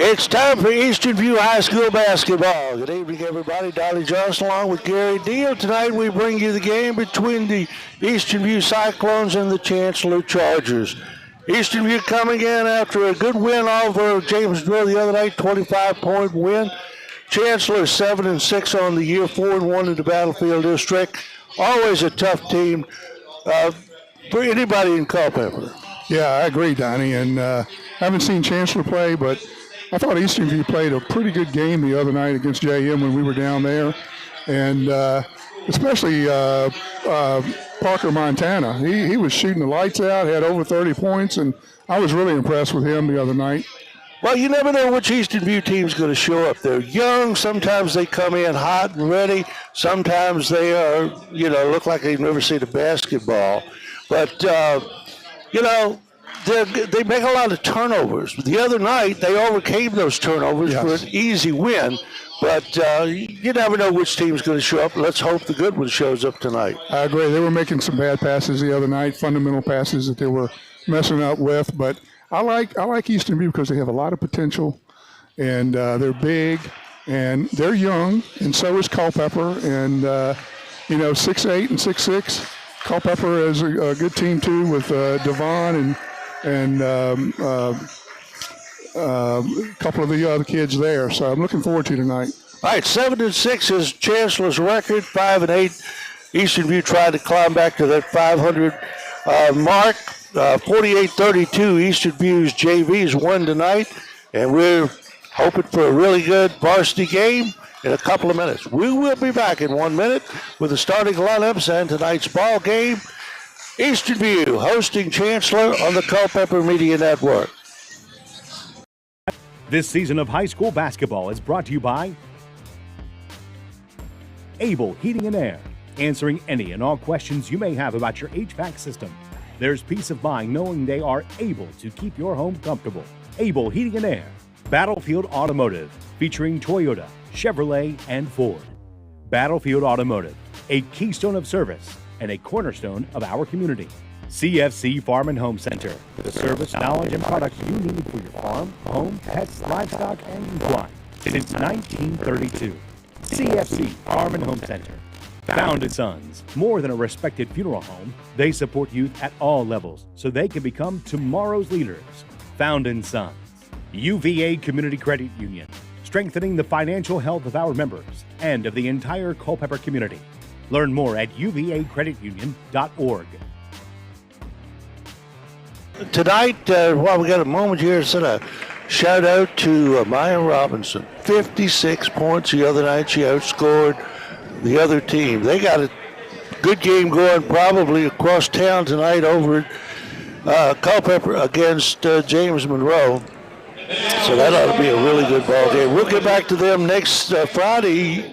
It's time for Eastern View High School basketball. Good evening, everybody. Dolly Johnson along with Gary Deal. Tonight we bring you the game between the Eastern View Cyclones and the Chancellor Chargers. Eastern View coming in after a good win over Jamesville the other night, 25-point win. Chancellor 7-6 on the year, 4-1 in the Battlefield District. Always a tough team for anybody in Culpeper. Yeah, I agree, Donnie. And I haven't seen Chancellor play, but I thought Eastern View played a pretty good game the other night against JM when we were down there. And especially Parker Montana. He was shooting the lights out, had over 30 points, and I was really impressed with him the other night. Well, you never know which Eastern View team's going to show up. They're young. Sometimes they come in hot and ready. Sometimes they are, look like they've never seen a basketball. But, they make a lot of turnovers. The other night, they overcame those turnovers for an easy win. But you never know which team's going to show up. Let's hope the good one shows up tonight. I agree. They were making some bad passes the other night, fundamental passes that they were messing up with. But I like Eastern View because they have a lot of potential, and they're big, and they're young, and so is Culpeper. And, 6'8" and 6'6". Culpeper is a good team, too, with Devon and a couple of the other kids there. So I'm looking forward to tonight. All right, 7-6 is Chancellor's record. 5-8. Eastern View tried to climb back to that 500 mark. 48-32. Eastern View's JV's won tonight, and we're hoping for a really good varsity game in a couple of minutes. We will be back in 1 minute with the starting lineups and tonight's ball game. Eastern View hosting Chancellor on the Culpeper Media Network. This season of high school basketball is brought to you by Able Heating and Air, answering any and all questions you may have about your HVAC system. There's peace of mind knowing they are able to keep your home comfortable. Able Heating and Air. Battlefield Automotive, featuring Toyota, Chevrolet, and Ford. Battlefield Automotive, a keystone of service and a cornerstone of our community. CFC Farm and Home Center, the service, knowledge, and products you need for your farm, home, pets, livestock, and wine. Since 1932, CFC Farm and Home Center. Found & Sons, more than a respected funeral home, they support youth at all levels so they can become tomorrow's leaders. Found & Sons. UVA Community Credit Union, strengthening the financial health of our members and of the entire Culpeper community. Learn more at uvacreditunion.org. Tonight, while we got a moment here, send a shout out to Maya Robinson. 56 points the other night. She outscored the other team. They got a good game going probably across town tonight over at Culpeper against James Monroe. So that ought to be a really good ball game. We'll get back to them next Friday.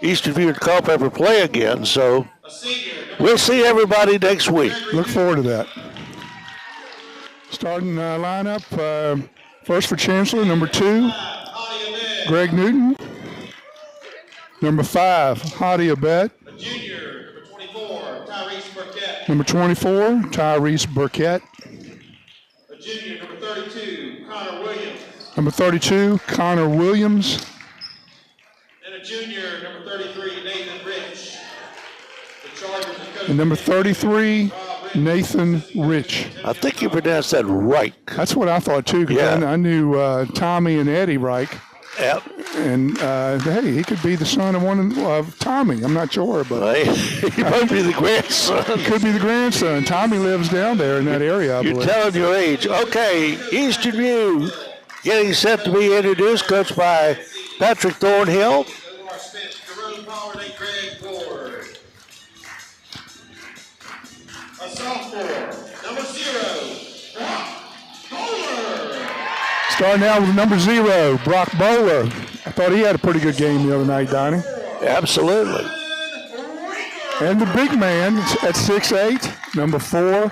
Eastern View and Culpeper play again. So we'll see everybody next week. Look forward to that. Starting lineup, first for Chancellor, number 2, Greg Newton. Number 5, Hadi Abed. Junior, number 24, Tyrese Burkett. Number 24, Tyrese Burkett. A junior, number 32, Connor Williams. Number 32, Connor Williams. And a junior, number 33, Nathan Rich. The Chargers is coached. And number 33, Nathan Rich. I think you pronounced that right. That's what I thought, too, because I knew Tommy and Eddie Reich. Yep. And, hey, he could be the son of one of Tommy. I'm not sure, but he might be the grandson. He could be the grandson. Tommy lives down there in that area, I believe. You're telling your age. Okay, Eastern View getting set to be introduced, coached by Patrick Thornhill. A sophomore, number 0, Brock Bowler. Starting out with number 0, Brock Bowler. I thought he had a pretty good game the other night, Donnie. Absolutely. And the big man at 6'8", number 4,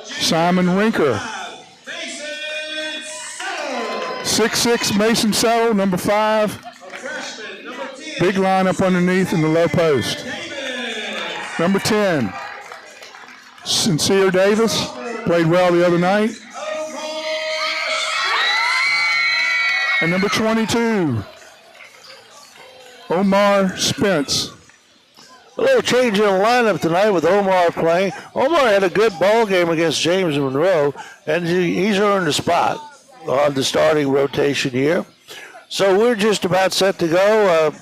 Simon Rinker. 6'6", Mason Settle, number 5. Big lineup underneath in the low post. Number 10, Sincere Davis, played well the other night. And number 22, Omar Spence. A little change in the lineup tonight with Omar playing. Omar had a good ball game against James Monroe, and he's earned a spot on the starting rotation here. So we're just about set to go.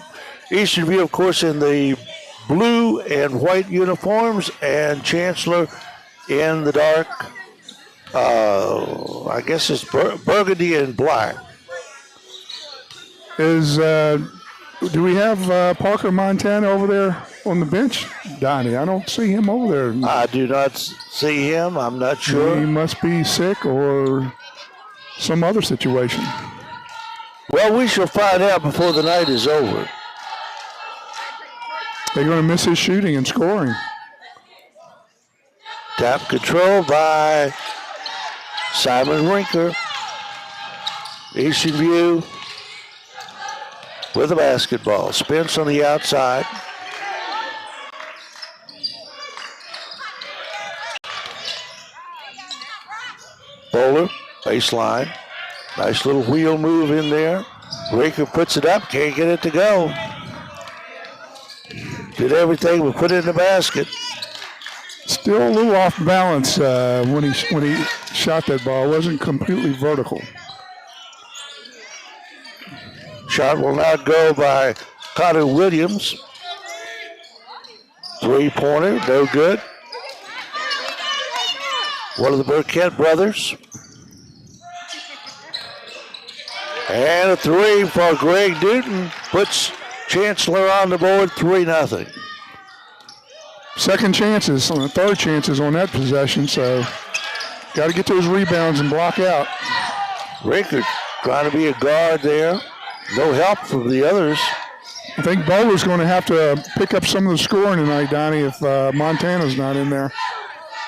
Eastern View, of course, in the blue and white uniforms, and Chancellor in the dark, I guess it's burgundy and black. Do we have Parker Montana over there on the bench, Donnie? I don't see him over there. I do not see him. I'm not sure. He must be sick or some other situation. Well, we shall find out before the night is over. They're going to miss his shooting and scoring. Tap control by Simon Rinker. Eastern View with the basketball. Spence on the outside. Bowler, baseline. Nice little wheel move in there. Rinker puts it up, can't get it to go. Did everything but put it in the basket. Still a little off balance when he shot that ball. It wasn't completely vertical. Shot will not go by Connor Williams. Three-pointer, no good. One of the Burkett brothers. And a three for Greg Newton puts Chancellor on the board, 3-0. Second chances, third chances on that possession, so got to get those rebounds and block out. Rinker trying to be a guard there. No help from the others. I think Bowler's going to have to pick up some of the scoring tonight, Donnie, if Montana's not in there.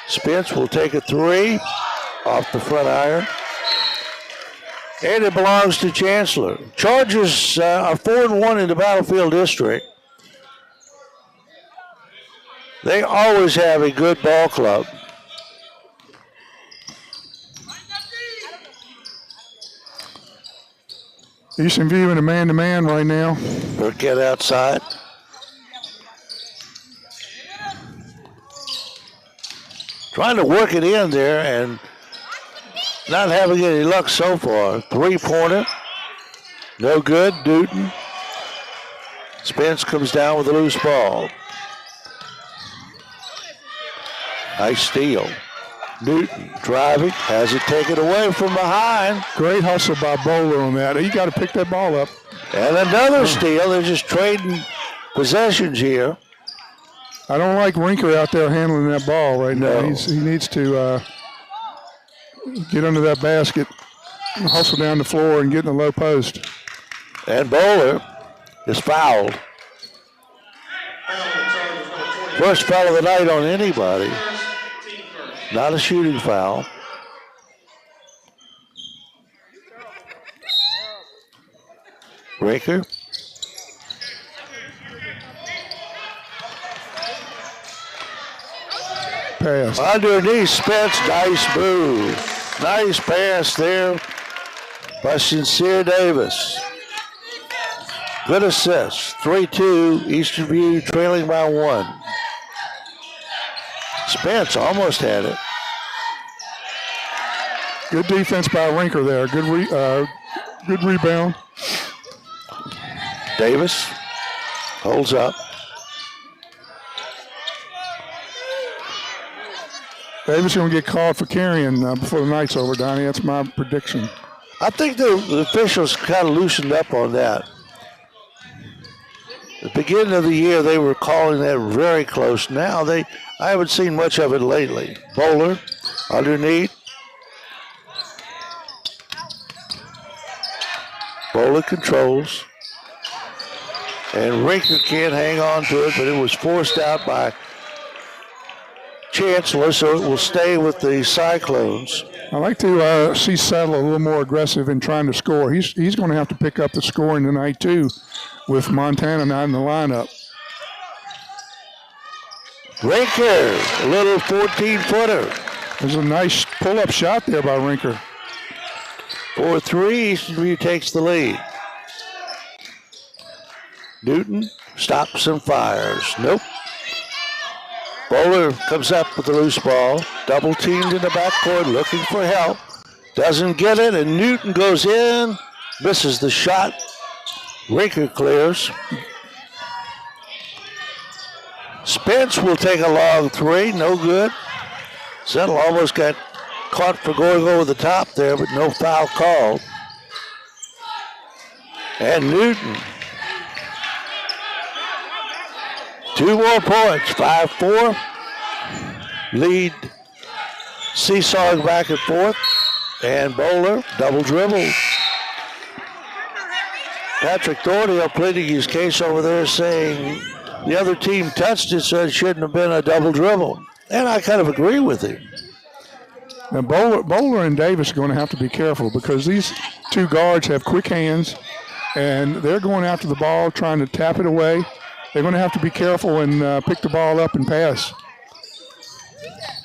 Spence will take a three off the front iron. And it belongs to Chancellor. Chargers are 4-1 in the Battlefield District. They always have a good ball club. Eastern View in a man-to-man right now. Burkett outside. Trying to work it in there and not having any luck so far. Three-pointer. No good. Newton. Spence comes down with a loose ball. Nice steal. Newton driving, has it taken away from behind. Great hustle by Bowler on that. He got to pick that ball up. And another steal. They're just trading possessions here. I don't like Rinker out there handling that ball right now. No. He needs to get under that basket, hustle down the floor, and get in the low post. And Bowler is fouled. First foul of the night on anybody. Not a shooting foul. Rinker. Pass. Underneath Spence, nice move. Nice pass there by Sincere Davis. Good assist. 3-2, Eastern View trailing by 1. Spence almost had it. Good defense by Rinker there. Good rebound. Davis holds up. Davis going to get called for carrying before the night's over, Donnie. That's my prediction. I think the officials kind of loosened up on that. At the beginning of the year, they were calling that very close. Now, I haven't seen much of it lately. Bowler underneath. Bowler controls. And Rinker can't hang on to it, but it was forced out by Chancellor, so it will stay with the Cyclones. I like to see Settle a little more aggressive in trying to score. He's going to have to pick up the scoring tonight, too, with Montana not in the lineup. Rinker, a little 14-footer. There's a nice pull-up shot there by Rinker. 4-3, Easton View takes the lead. Newton stops and fires. Nope. Bowler comes up with the loose ball. Double teamed in the backcourt, looking for help. Doesn't get it, and Newton goes in. Misses the shot. Rinker clears. Spence will take a long three. No good. Settle almost got caught for going over the top there, but no foul called. And Newton. 2 more points, 5-4. Lead seesawing back and forth. And Bowler, double dribble. Patrick Thornhill pleading his case over there, saying the other team touched it, so it shouldn't have been a double dribble. And I kind of agree with him. Now Bowler and Davis are going to have to be careful because these two guards have quick hands, and they're going after the ball, trying to tap it away. They're going to have to be careful and pick the ball up and pass.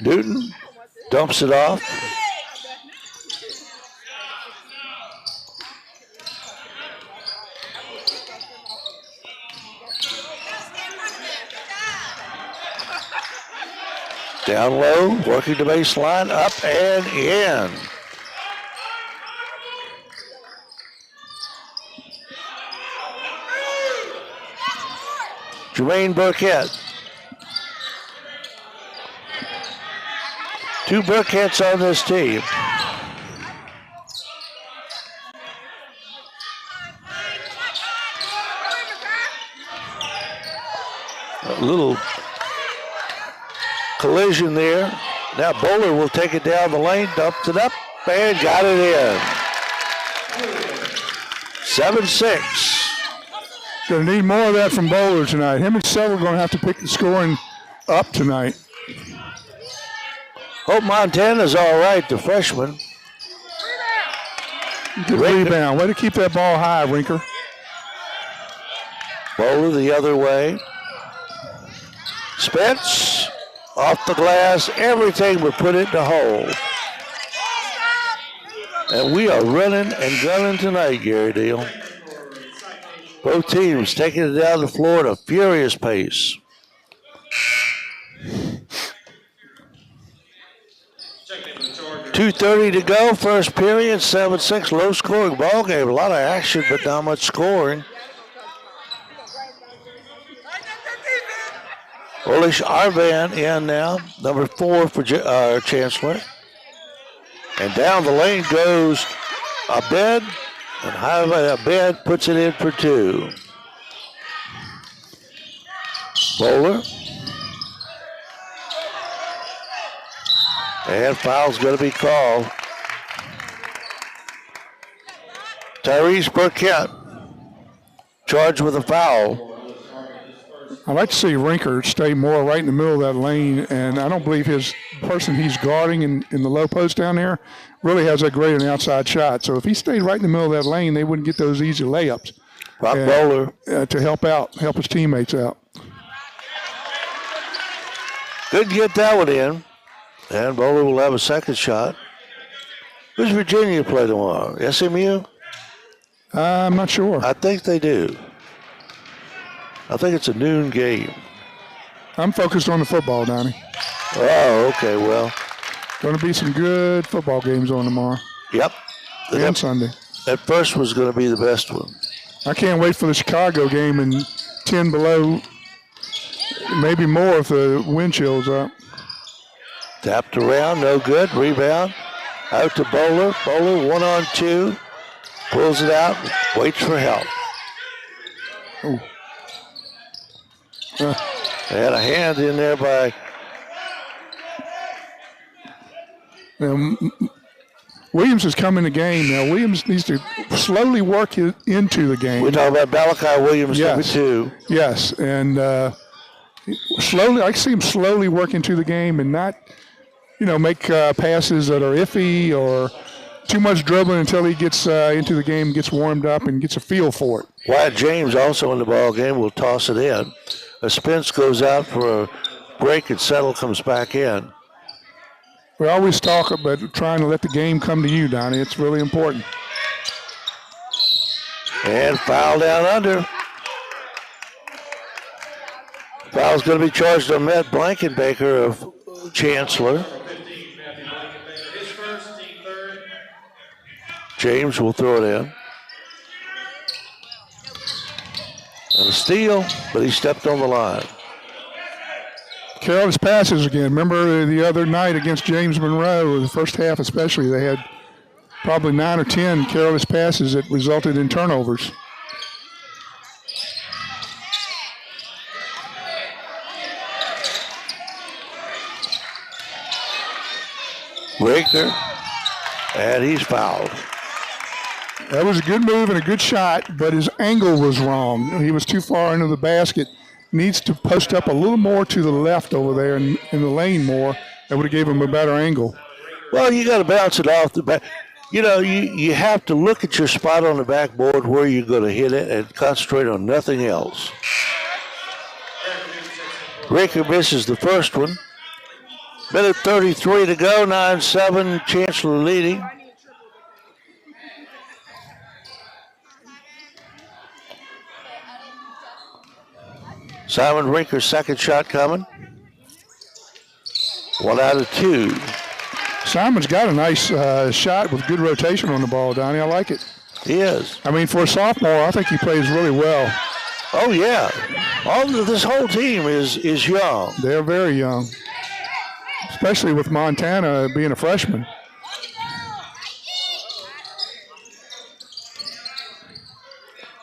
Newton dumps it off. Down low, working the baseline, up and in. Jermaine Burkett. 2 Burketts on this team. A little collision there. Now Bowler will take it down the lane, dumps it up, and got it in. 7-6. Going to need more of that from Bowler tonight. Him and Silver are going to have to pick the scoring up tonight. Hope Montana's all right, the freshman. Good rebound. Way to keep that ball high, Rinker. Bowler the other way. Spence off the glass, everything but put it in the hole. And we are running and gunning tonight, Gary Deal. Both teams taking it down the floor at a furious pace. .230 to go, first period, 7-6, low-scoring ball game. A lot of action, but not much scoring. Olish Arvan in now, number 4 for Chancellor. And down the lane goes Abed, and Abed puts it in for 2. Bowler. And foul's going to be called. Tyrese Burkett charged with a foul. I'd like to see Rinker stay more right in the middle of that lane, and I don't believe his person he's guarding in the low post down there really has that great an outside shot. So if he stayed right in the middle of that lane, they wouldn't get those easy layups. Bowler. To help his teammates out. Couldn't get that one in. And Bowler will have a second shot. Who's Virginia play tomorrow? SMU? I'm not sure. I think they do. I think it's a noon game. I'm focused on the football, Donnie. Oh, okay, well. Going to be some good football games on tomorrow. Yep. And Sunday. That first was going to be the best one. I can't wait for the Chicago game in 10 below, maybe more if the wind chills up. Tapped around, no good. Rebound. Out to Bowler. Bowler 1-on-2. Pulls it out. Waits for help. Ooh. They had a hand in there by... Williams has come in the game now. Williams needs to slowly work into the game. We're talking about Malachi Williams, number 2. Yes, and slowly, I see him slowly work into the game and not, make passes that are iffy or too much dribbling until he gets into the game, gets warmed up, and gets a feel for it. Wyatt James also in the ball game will toss it in. Spence goes out for a break and Settle comes back in. We always talk about trying to let the game come to you, Donnie. It's really important. And foul down under. Foul's going to be charged on Matt Blankenbaker of Chancellor. His first, team third. James will throw it in. And a steal, but he stepped on the line. Careless passes again. Remember the other night against James Monroe, the first half especially, they had probably 9 or 10 careless passes that resulted in turnovers. Raker, and he's fouled. That was a good move and a good shot, but his angle was wrong. He was too far into the basket. Needs to post up a little more to the left over there in the lane more. That would have gave him a better angle. Well, you got to bounce it off the back. You know, you have to look at your spot on the backboard where you're going to hit it and concentrate on nothing else. Raker misses the first one. Minute 33 to go, 9-7, Chancellor leading. Simon Rinker's second shot coming. 1 out of 2. Simon's got a nice shot with good rotation on the ball, Donnie. I like it. He is. I mean, for a sophomore, I think he plays really well. Oh, yeah. This whole team is young. They're very young, especially with Montana being a freshman.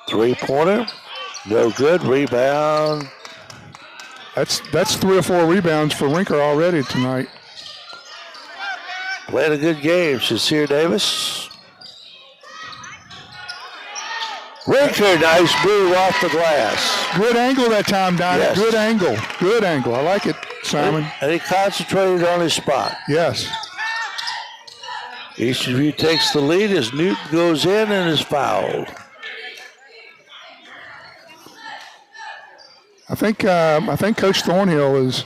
Three-pointer, no good. Rebound. That's 3 or 4 rebounds for Rinker already tonight. Played a good game, Sincere Davis. Rinker, nice move off the glass. Good angle that time, Donnie. Yes. Good angle. Good angle. I like it, Simon. And he concentrated on his spot. Yes. Eastview takes the lead as Newton goes in and is fouled. I think Coach Thornhill is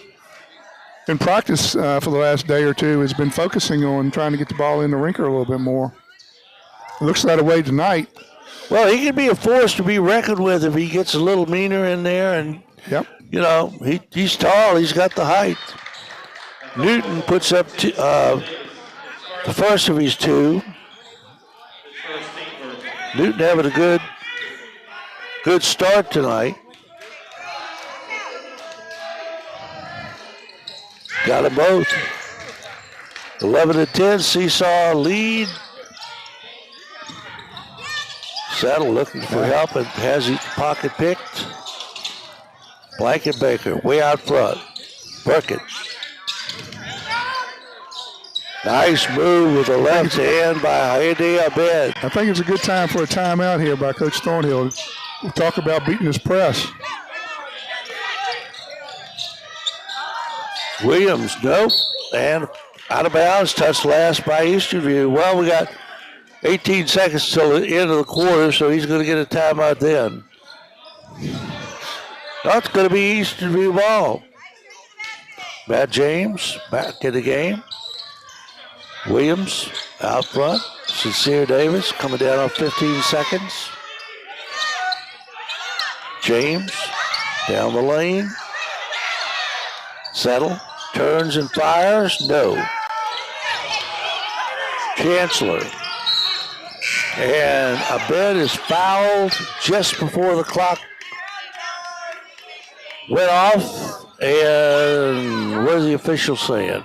in practice for the last day or two has been focusing on trying to get the ball in the Rinker a little bit more. It looks that way tonight. Well, he can be a force to be reckoned with if he gets a little meaner in there. And, Yep. you know, he's tall. He's got the height. Newton puts up the first of his 2. Newton having a good start tonight. Got them both. 11-10, Seesaw lead. Saddle looking for help and has his pocket picked. Blankenbaker way out front. Burkett. Nice move with the left hand by Hayde Abed. I think it's a good time for a timeout here by Coach Thornhill. We'll talk about beating his press. Williams, nope. And out of bounds, touched last by Easterview. Well, we got 18 seconds till the end of the quarter, so he's going to get a timeout then. That's going to be Easterview ball. Matt James back in the game. Williams out front. Sincere Davis coming down on 15 seconds. James down the lane. Settle. Turns and fires. No. Chancellor. And Abed is fouled just before the clock went off. And what is the official saying?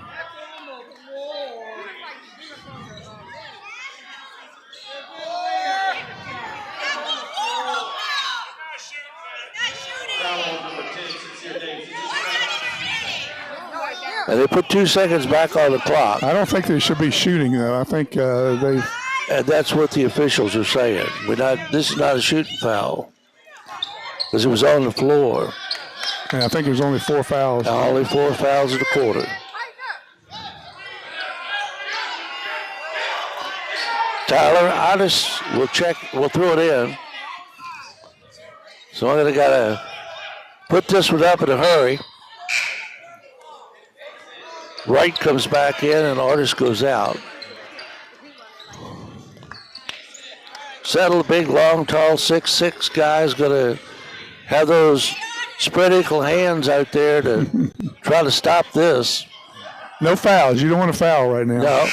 And they put 2 seconds back on the clock. I don't think they should be shooting, though. I think they... And that's what the officials are saying. This is not a shooting foul. Because it was on the floor. And I think there's only 4 fouls. Only 4 fouls in the quarter. Tyler Otis will throw it in. So I'm going to got to put this one up in a hurry. Wright comes back in and Artis goes out. Settle, the big, long, tall, 6'6" guy is going to have those spread eagle hands out there to try to stop this. No fouls. You don't want to foul right now. No.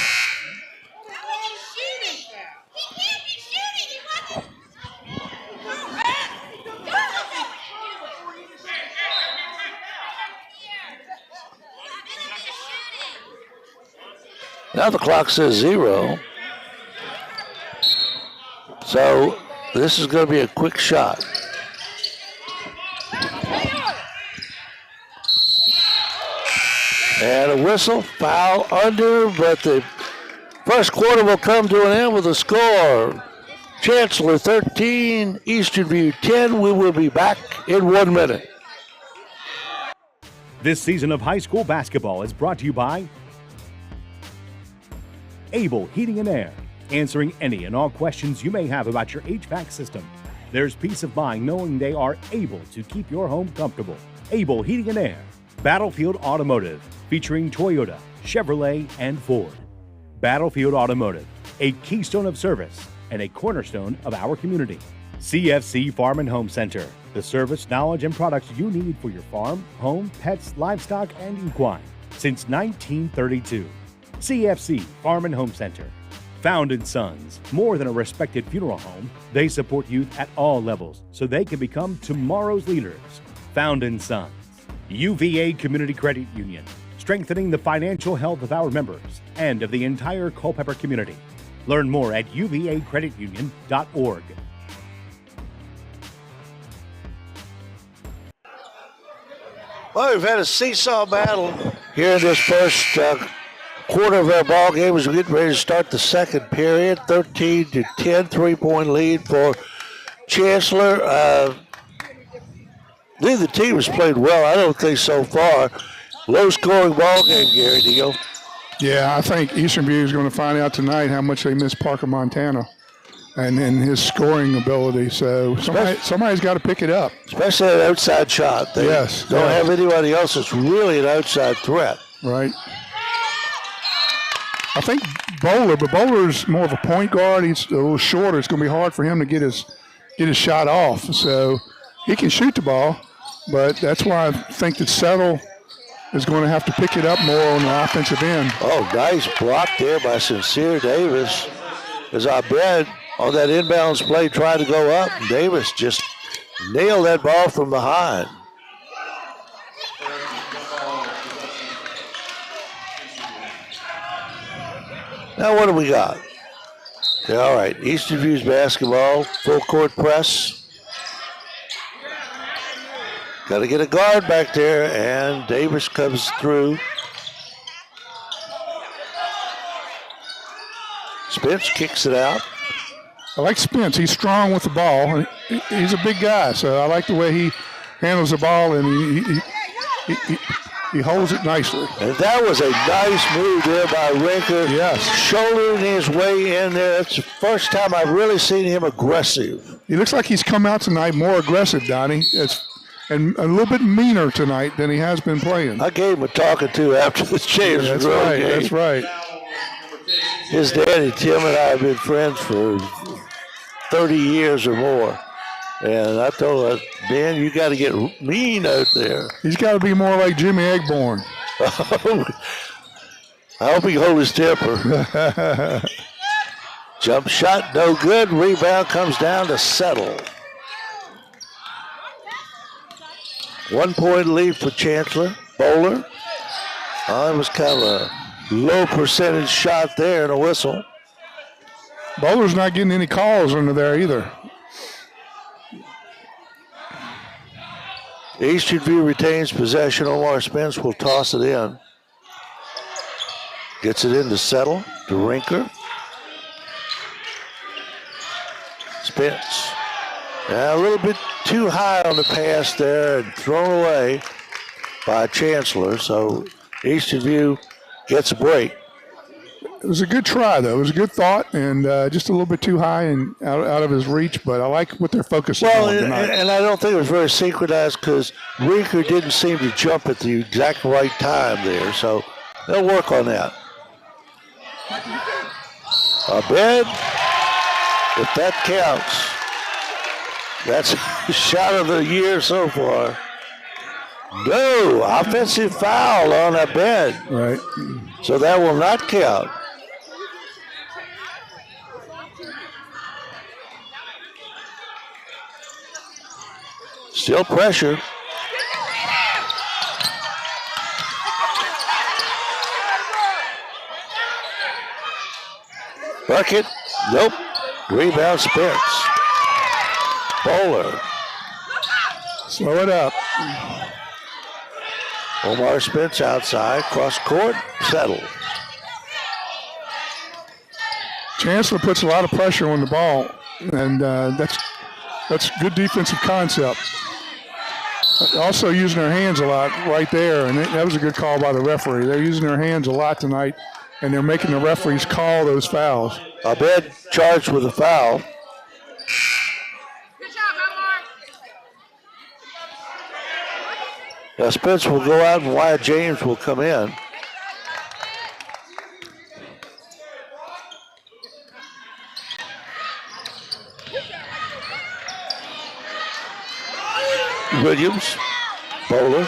Now the clock says 0. So this is going to be a quick shot. And a whistle, foul under, but the first quarter will come to an end with a score. Chancellor 13, Eastern View 10. We will be back in 1 minute. This season of high school basketball is brought to you by Able Heating and Air, answering any and all questions you may have about your HVAC system. There's peace of mind knowing they are able to keep your home comfortable. Able Heating and Air. Battlefield Automotive, featuring Toyota, Chevrolet, and Ford. Battlefield Automotive, a keystone of service and a cornerstone of our community. CFC Farm and Home Center, the service, knowledge, and products you need for your farm, home, pets, livestock, and equine since 1932. CFC Farm and Home Center. Found & Sons, more than a respected funeral home, they support youth at all levels so they can become tomorrow's leaders. Found & Sons. UVA Community Credit Union, strengthening the financial health of our members and of the entire Culpeper community. Learn more at uvacreditunion.org. Well, we've had a seesaw battle here in this first quarter of our ball game as we get ready to start the second period. 13-10, 3-point lead for Chancellor. Neither team has played well, I don't think, so far. Low-scoring ball game, Gary Deal. Yeah, I think Eastern View is going to find out tonight how much they miss Parker Montana and his scoring ability. So somebody's got to pick it up. Especially that outside shot. They don't have anybody else that's really an outside threat. Right. I think Bowler, but Bowler's more of a point guard. He's a little shorter. It's going to be hard for him to get his shot off. So he can shoot the ball, but that's why I think that Settle is going to have to pick it up more on the offensive end. Oh, nice block there by Sincere Davis. As I bet on that inbounds play tried to go up, and Davis just nailed that ball from behind. Now what do we got? Okay, all right, Eastern View's basketball, full court press. Got to get a guard back there, and Davis comes through. Spence kicks it out. I like Spence. He's strong with the ball. And he's a big guy, so I like the way he handles the ball, and he holds it nicely. And that was a nice move there by Rinker. Yes. Shouldering his way in there. It's the first time I've really seen him aggressive. He looks like he's come out tonight more aggressive, Donnie. And a little bit meaner tonight than he has been playing. I gave him a talking to after the James That's Road right. game. That's right. His daddy, Tim, and I have been friends for 30 years or more. And I told him, Ben, you got to get mean out there. He's got to be more like Jimmy Eggborn. I hope he hold his temper. Jump shot, no good. Rebound comes down to Settle. 1 point lead for Chancellor. Bowler. It was kind of a low percentage shot there and a whistle. Bowler's not getting any calls under there either. Eastern View retains possession. Omar Spence will toss it in. Gets it in to Settle, to Rinker. Spence. A little bit too high on the pass there and thrown away by Chancellor. So Eastern View gets a break. It was a good try, though. It was a good thought, and just a little bit too high and out of his reach, but I like what they're focusing on tonight. And I don't think it was very synchronized because Rinker didn't seem to jump at the exact right time there, so they'll work on that. Abed If that counts, that's a shot of the year so far. No, offensive foul on a bed. Right. So that will not count. Still pressure. Bucket. Nope. Rebound Spence. Bowler. Slow it up. Omar Spence outside. Cross court. Settle. Chancellor puts a lot of pressure on the ball, and that's good defensive concept. Also using their hands a lot right there, and that was a good call by the referee. They're using their hands a lot tonight, and they're making the referees call those fouls. Abed charged with a foul. Good job, Omar. Now Spence will go out and Wyatt James will come in. Williams, Bowler,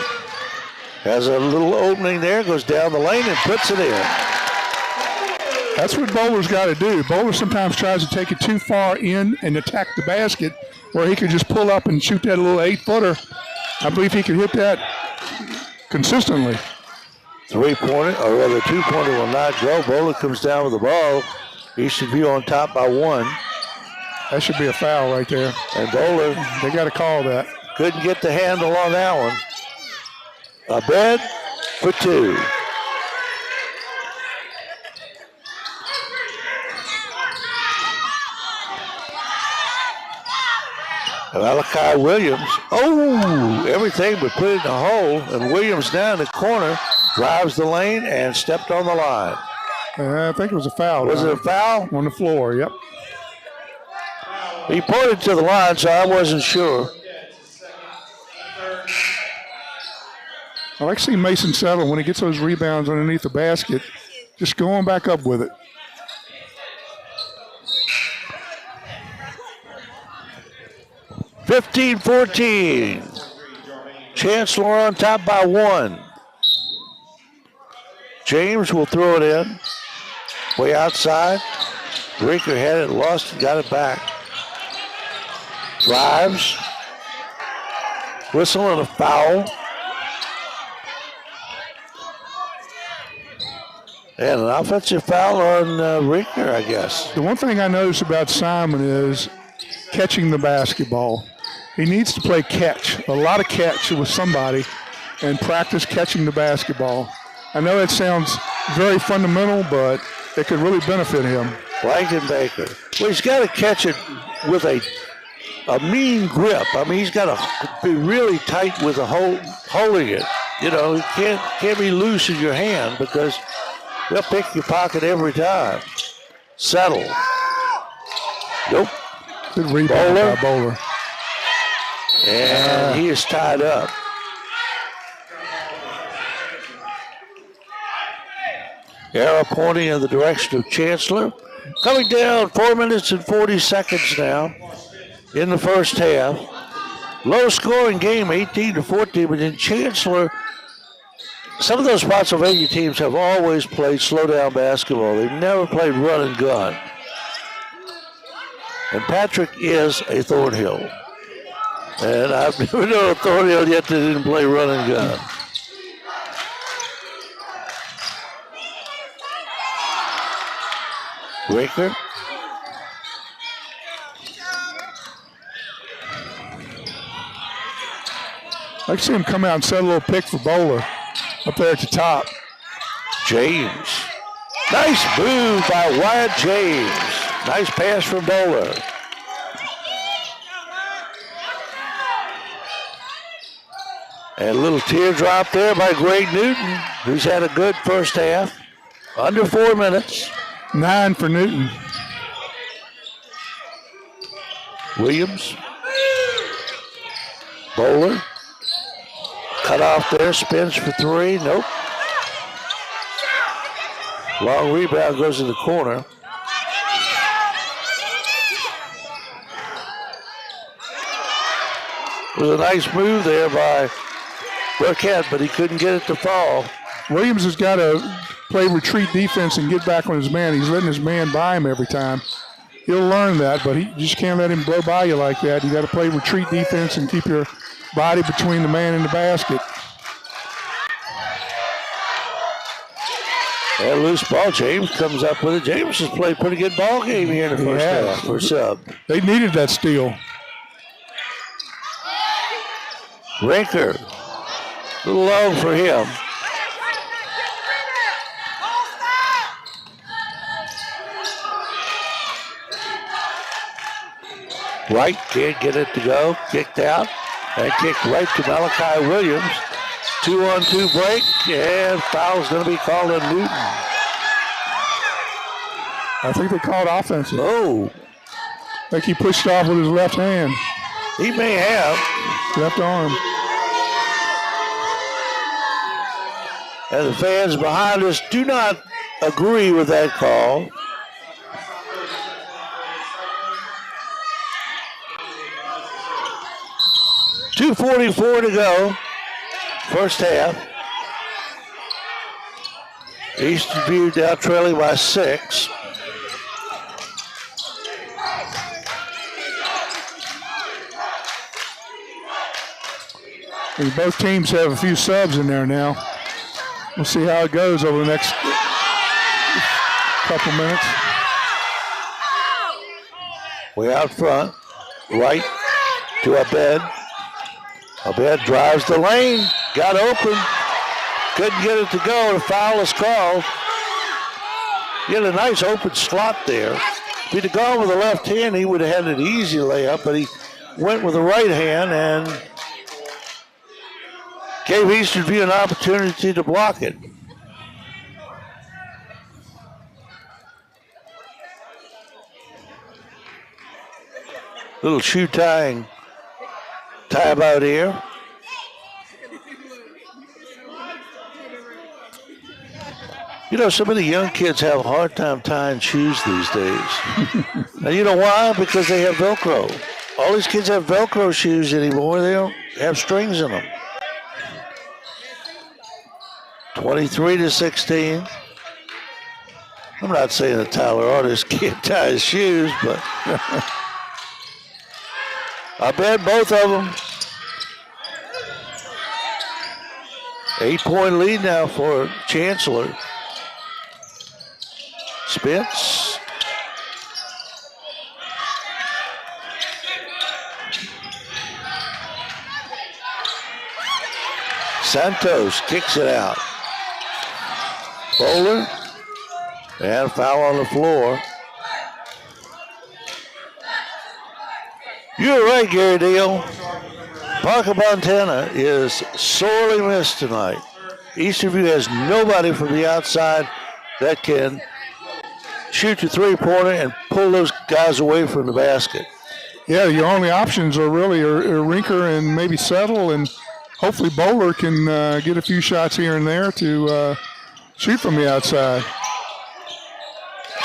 has a little opening there, goes down the lane and puts it in. That's what Bowler's got to do. Bowler sometimes tries to take it too far in and attack the basket where he could just pull up and shoot that little 8-footer. I believe he could hit that consistently. 3-pointer, or rather 2-pointer will not go. Bowler comes down with the ball. Easton View on top by 1. That should be a foul right there. And Bowler They got to call that. couldn't get the handle on that one. Abed for 2. Malachi Williams, everything but put it in the hole, and Williams down the corner, drives the lane and stepped on the line. I think it was a foul. Was it a foul? On the floor, yep. He pointed to the line, so I wasn't sure. I like seeing Mason settle when he gets those rebounds underneath the basket, just going back up with it. (15-14). Chancellor on top by 1. James will throw it in. Way outside. Rinker had it, lost it, got it back. Drives. Whistle and a foul. And an offensive foul on Rinker, I guess. The one thing I noticed about Simon is catching the basketball. He needs to play catch, a lot of catch with somebody, and practice catching the basketball. I know it sounds very fundamental, but it could really benefit him. Blankenbaker. Well, he's got to catch it with a mean grip. I mean, he's got to be really tight with the holding it. You know, you can't be loose in your hand because they'll pick your pocket every time. Settle. Nope. Good rebound Bowler. by Bowler. And he is tied up. Arrow pointing in the direction of Chancellor. Coming down 4 minutes and 40 seconds now in the first half. Low scoring game, 18-14, but in Chancellor, some of those Spotsylvania teams have always played slow down basketball. They've never played run and gun. And Patrick is a Thornhill. And I've never known a Thornhill yet that didn't play run and gun. Rinker. I'd like to see him come out and set a little pick for Bowler up there at the top. James. Nice move by Wyatt James. Nice pass from Bowler. And a little teardrop there by Greg Newton, who's had a good first half. Under 4 minutes. 9 for Newton. Williams. Bowler. Cut off there, spins for 3. Nope. Long rebound goes to the corner. It was a nice move there by Burkett, but he couldn't get it to fall. Williams has got to play retreat defense and get back on his man. He's letting his man by him every time. He'll learn that, but you just can't let him blow by you like that. You got to play retreat defense and keep your body between the man and the basket. And loose ball. James comes up with it. James has played a pretty good ball game here in the first half for sub. They needed that steal. Rinker, a little long for him. Wright can't get it to go. Kicked out. And kicked right to Malachi Williams. 2-on-2 break. And foul's going to be called on Newton. I think they called offensive. Oh. I think he pushed off with his left hand. He may have. Left arm. And the fans behind us do not agree with that call. .244 to go, first half. Eastern View now trailing by 6. And both teams have a few subs in there now. We'll see how it goes over the next couple minutes. Way out front, right to Abed. Abed drives the lane, got open, couldn't get it to go. The foul is called. He had a nice open slot there. If he'd have gone with the left hand, he would have had an easy layup, but he went with the right hand and gave Eastern View an opportunity to block it. Little shoe tying timeout here. You know, so many young kids have a hard time tying shoes these days. And you know why? Because they have Velcro. All these kids have Velcro shoes anymore. They don't have strings in them. 23-16. I'm not saying that Tyler Artis can't tie his shoes, but I bet both of them. 8-point lead now for Chancellor. Spence. Santos kicks it out. Bowler. And a foul on the floor. You're right, Gary Deal. Parker Montana is sorely missed tonight. Eastern View has nobody from the outside that can shoot your three-pointer and pull those guys away from the basket. Yeah, your only options are really Rinker and maybe Settle, and hopefully Bowler can get a few shots here and there to shoot from the outside.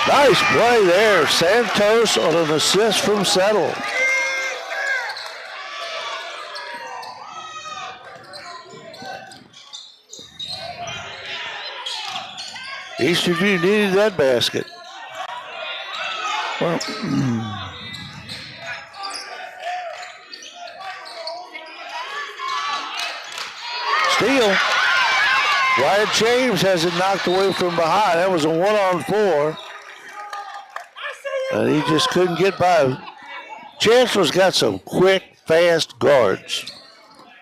Nice play there. Santos on an assist from Settle. Eastern View needed that basket. Well, steal. Wyatt James has it knocked away from behind. That was a 1-on-4. And he just couldn't get by. Chancellor's got some quick, fast guards.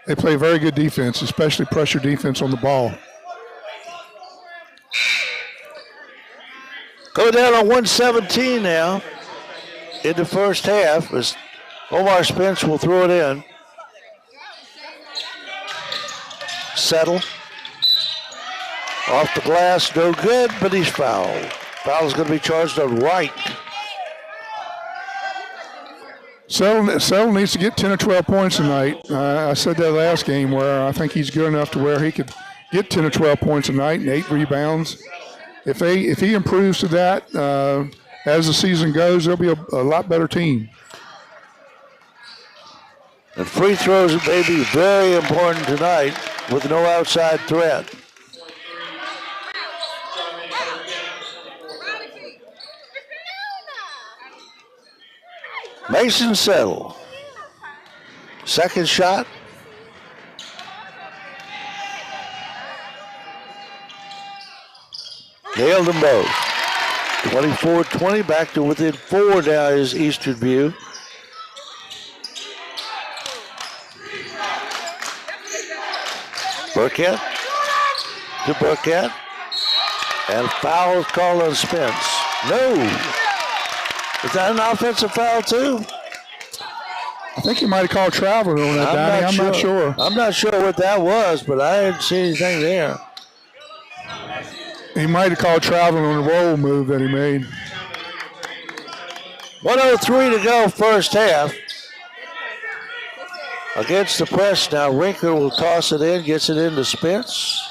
they play very good defense, especially pressure defense on the ball. Go down on 117 now in the first half as Omar Spence will throw it in. Settle. Off the glass, no good, but he's fouled. Foul is going to be charged on Wright. Settle needs to get 10 or 12 points tonight. I said that last game where I think he's good enough to where he could get 10 or 12 points a night and 8 rebounds. If he improves to that as the season goes, they'll be a lot better team. And free throws may be very important tonight with no outside threat. Mason Settle. Second shot. Nailed them both. 24-20, back to within 4 now is Eastern View. Burkett to Burkett. And foul call on Spence. No. Is that an offensive foul too? I think he might have called traveling on that, Donnie. I'm not sure. I'm not sure what that was, but I didn't see anything there. He might have called traveling on the roll move that he made. 1:03 to go, first half. Against the press now, Rinker will toss it in, gets it into Spence.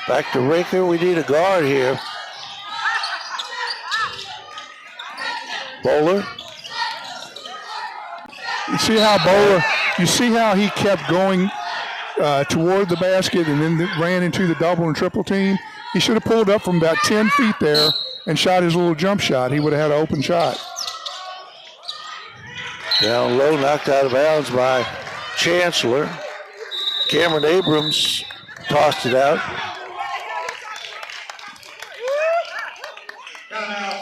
Back to Rinker. We need a guard here. Bowler. You see how he kept going toward the basket and then ran into the double and triple team? He should have pulled up from about 10 feet there and shot his little jump shot. He would have had an open shot. Down low, knocked out of bounds by Chancellor. Cameron Abrams tossed it out.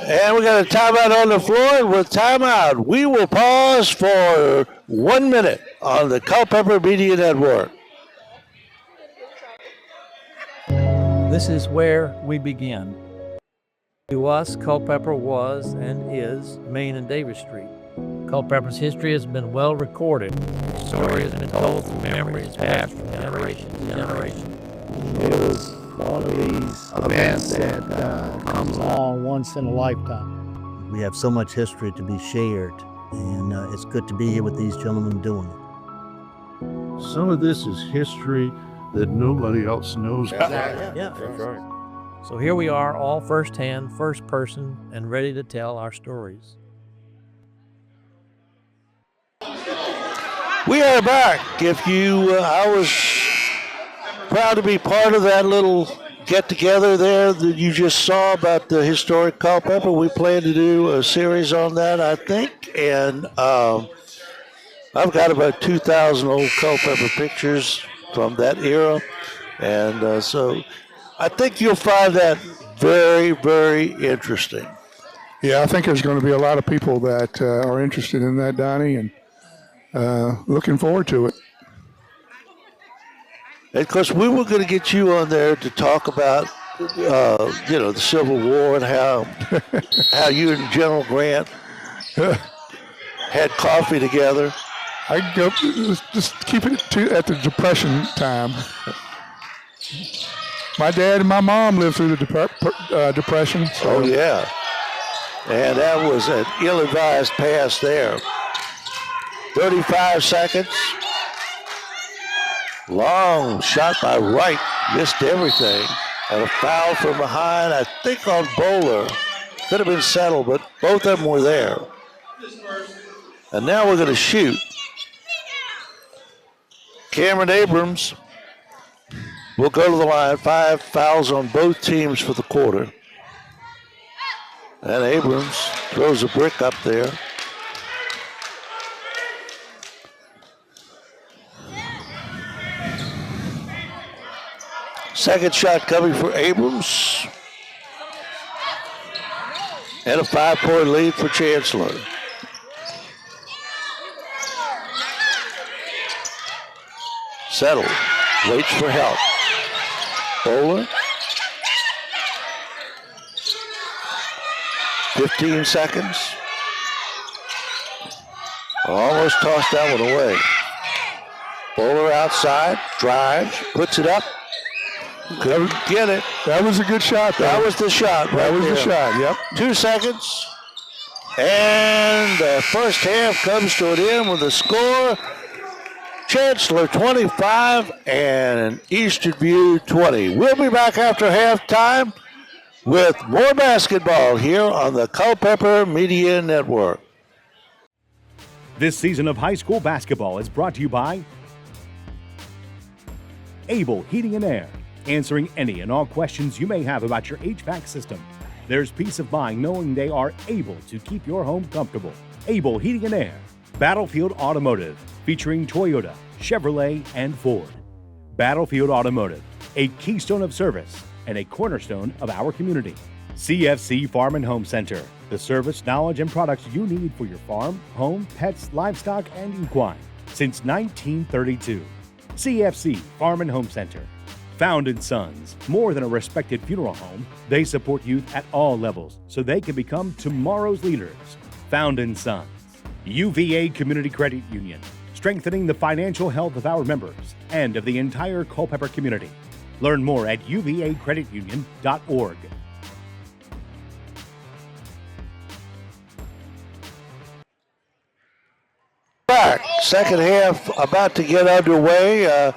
And we got a timeout on the floor, and with timeout, we will pause for 1 minute on the Culpeper Media Network. This is where we begin. To us, Culpeper was and is Main and Davis Street. Culpeper's history has been well recorded. The story has been told through memories passed from generation to generation. It was one of these events that comes along once in a lifetime. We have so much history to be shared, and it's good to be here with these gentlemen doing it. Some of this is history that nobody else knows about. Yeah, that's right. So here we are, all firsthand, first person, and ready to tell our stories. We are back. I was proud to be part of that little get-together there that you just saw about the historic Culpeper. We plan to do a series on that, I think, and I've got about 2,000 old Culpeper pictures from that era, and so I think you'll find that very, very interesting. Yeah, I think there's going to be a lot of people that are interested in that, Donnie, and looking forward to it. And of course, we were going to get you on there to talk about, the Civil War and how you and General Grant had coffee together. I go just keep it at the Depression time. My dad and my mom lived through the Depression. So. Oh yeah, and that was an ill-advised pass there. 35 seconds. Long shot by Wright, missed everything. And a foul from behind, I think on Bowler. Could have been settled, but both of them were there. And now we're going to shoot. Cameron Abrams will go to the line. 5 fouls on both teams for the quarter. And Abrams throws a brick up there. Second shot coming for Abrams. And a 5-point lead for Chancellor. Settle, waits for help. Bowler. 15 seconds. Almost tossed that one away. Bowler outside, drives, puts it up. Couldn't get it. That was a good shot, though. That was the shot. That was the shot, yep. 2 seconds. And the first half comes to an end with a score. Chancellor 25 and Eastern View 20. We'll be back after halftime with more basketball here on the Culpeper Media Network. This season of high school basketball is brought to you by Able Heating and Air, answering any and all questions you may have about your HVAC system. There's peace of mind knowing they are able to keep your home comfortable. Able Heating and Air. Battlefield Automotive, featuring Toyota, Chevrolet, and Ford. Battlefield Automotive, a keystone of service and a cornerstone of our community. CFC Farm and Home Center, the service, knowledge, and products you need for your farm, home, pets, livestock, and equine since 1932. CFC Farm and Home Center. Found & Sons, more than a respected funeral home, they support youth at all levels so they can become tomorrow's leaders. Found & Sons. UVA Community Credit Union, strengthening the financial health of our members and of the entire Culpeper community. Learn more at uvacreditunion.org. Back, second half about to get underway.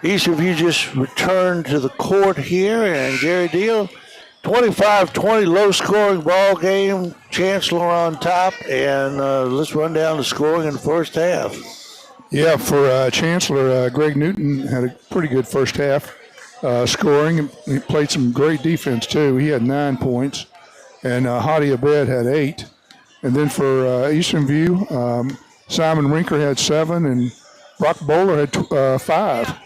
Eastern View just returned to the court here, and Gary Deal, 25-20 low-scoring ball game. Chancellor on top, and let's run down the scoring in the first half. Yeah, for Chancellor, Greg Newton had a pretty good first half scoring. He played some great defense, too. He had 9 points, and Hadi Abed had 8. And then for Eastern View, Simon Rinker had 7, and Brock Bowler had 5.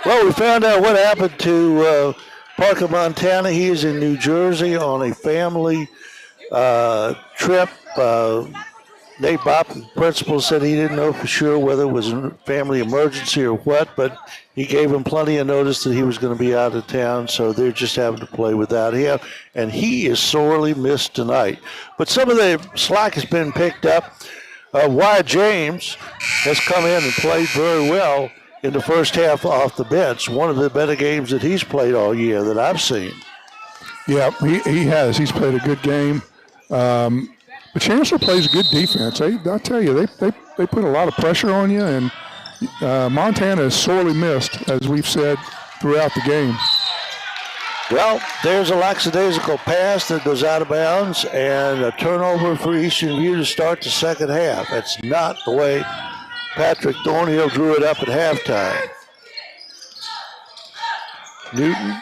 Well, we found out what happened to Parker, Montana. He is in New Jersey on a family trip. Nate Bopp, the principal, said he didn't know for sure whether it was a family emergency or what, but he gave him plenty of notice that he was going to be out of town, so they're just having to play without him. And he is sorely missed tonight. But some of the slack has been picked up. Wyatt James has come in and played very well in the first half off the bench. One of the better games that he's played all year that I've seen. Yeah, he has. He's played a good game. But Chancellor plays good defense. I'll tell you, they put a lot of pressure on you, and Montana is sorely missed, as we've said throughout the game. Well, there's a lackadaisical pass that goes out of bounds, and a turnover for Eastern View to start the second half. That's not the way Patrick Thornhill drew it up at halftime. Newton.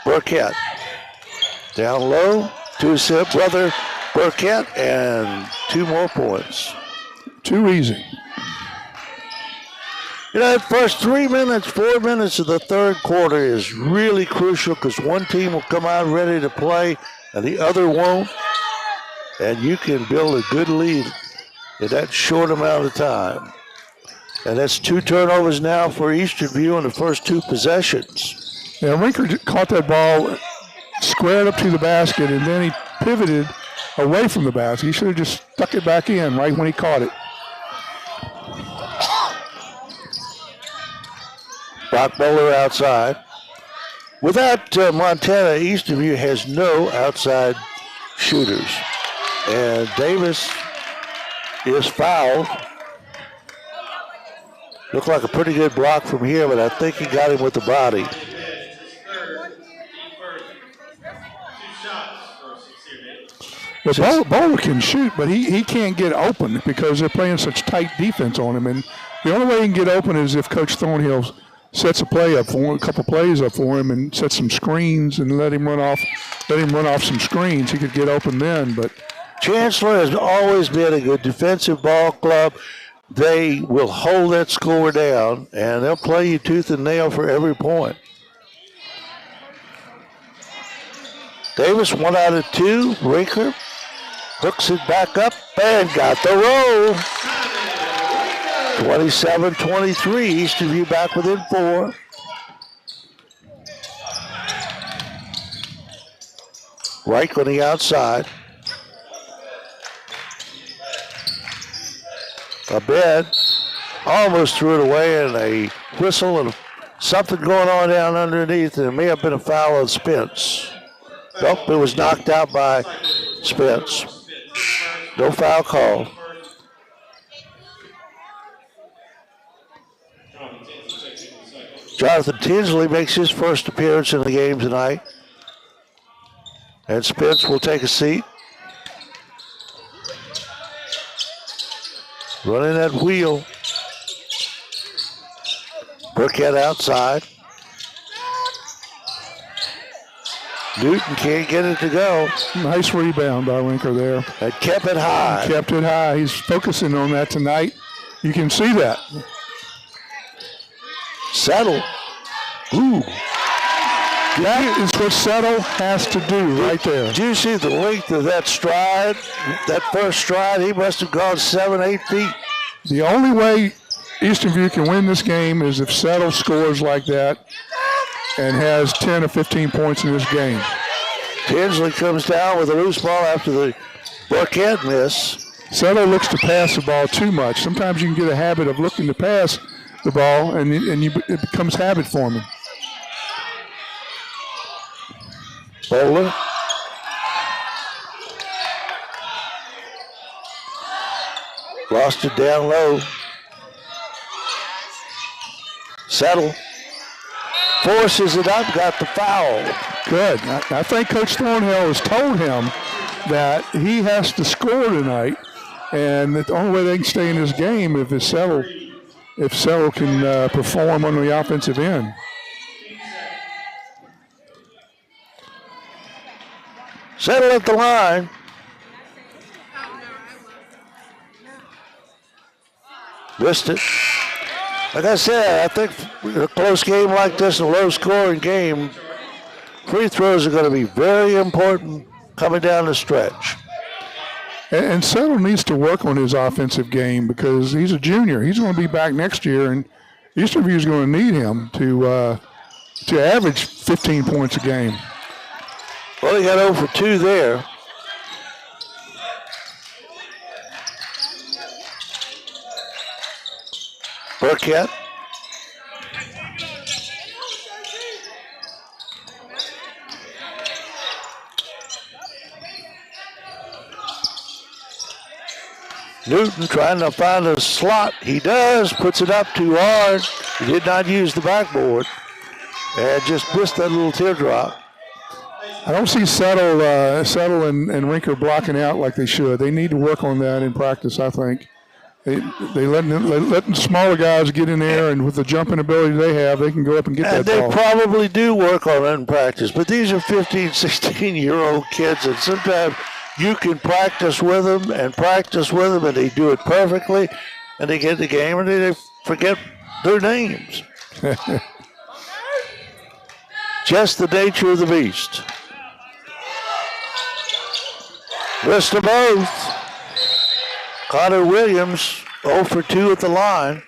Burkett. Down low to his brother Burkett, and 2 more points. Too easy. You know, the first 3 minutes, 4 minutes of the third quarter is really crucial because one team will come out ready to play and the other won't. And you can build a good lead in that short amount of time. And that's 2 turnovers now for Eastern View in the first 2 possessions. Yeah, Rinker caught that ball squared up to the basket, and then he pivoted away from the basket. He should have just stuck it back in right when he caught it. Brock Bowler outside. Without Montana, Eastern View has no outside shooters. And Davis is fouled. Looked like a pretty good block from here, but I think he got him with the body. But Bowler can shoot, but he can't get open because they're playing such tight defense on him. And the only way he can get open is if Coach Thornhill sets a play up for him, a couple plays up for him, and sets some screens and let him run off some screens. He could get open then. But Chancellor has always been a good defensive ball club. They will hold that score down, and they'll play you tooth and nail for every point. Davis 1 out of 2. Rinker hooks it back up and got the roll. 27-23. Eastern View back within 4. Reich on the outside. Abed almost threw it away, and a whistle and something going on down underneath. It may have been a foul on Spence. Nope, it was knocked out by Spence. No foul called. Jonathan Tinsley makes his first appearance in the game tonight. And Spence will take a seat. running that wheel. Burkett outside. Newton can't get it to go. Nice rebound by Winker there. And kept it high. Kept it high. He's focusing on that tonight. You can see that. Settle. Ooh. That is what Settle has to do right there. Did you see the length of that stride? That first stride, he must have gone 7-8 feet. The only way Eastern View can win this game is if Settle scores like that and has 10 or 15 points in this game. Tinsley comes down with a loose ball after the Burkett miss. Settle looks to pass the ball too much. Sometimes you can get a habit of looking to pass the ball, and it becomes habit forming. Bowler. Lost it down low. Settle. Forces it up, got the foul. Good. I think Coach Thornhill has told him that he has to score tonight, and that the only way they can stay in this game if Settle can perform on the offensive end. Settle at the line. Missed it. Like I said, I think in a close game like this, a low-scoring game, free throws are going to be very important coming down the stretch. And Settle needs to work on his offensive game because he's a junior. He's going to be back next year, and Eastern View is going to need him to average 15 points a game. Well, he got 0 for 2 there. Burkett. Newton trying to find a slot. He does, puts it up too hard. He did not use the backboard and just missed that little teardrop. I don't see Settle and Rinker blocking out like they should. They need to work on that in practice, I think. They letting smaller guys get in there, and with the jumping ability they have, they can go up and get And that ball. they probably do work on it in practice, but these are 15, 16-year-old kids, and sometimes you can practice with them, and they do it perfectly, and they get in the game, and they forget their names. Just the nature of the beast. Missed them both. Connor Williams 0 for 2 at the line.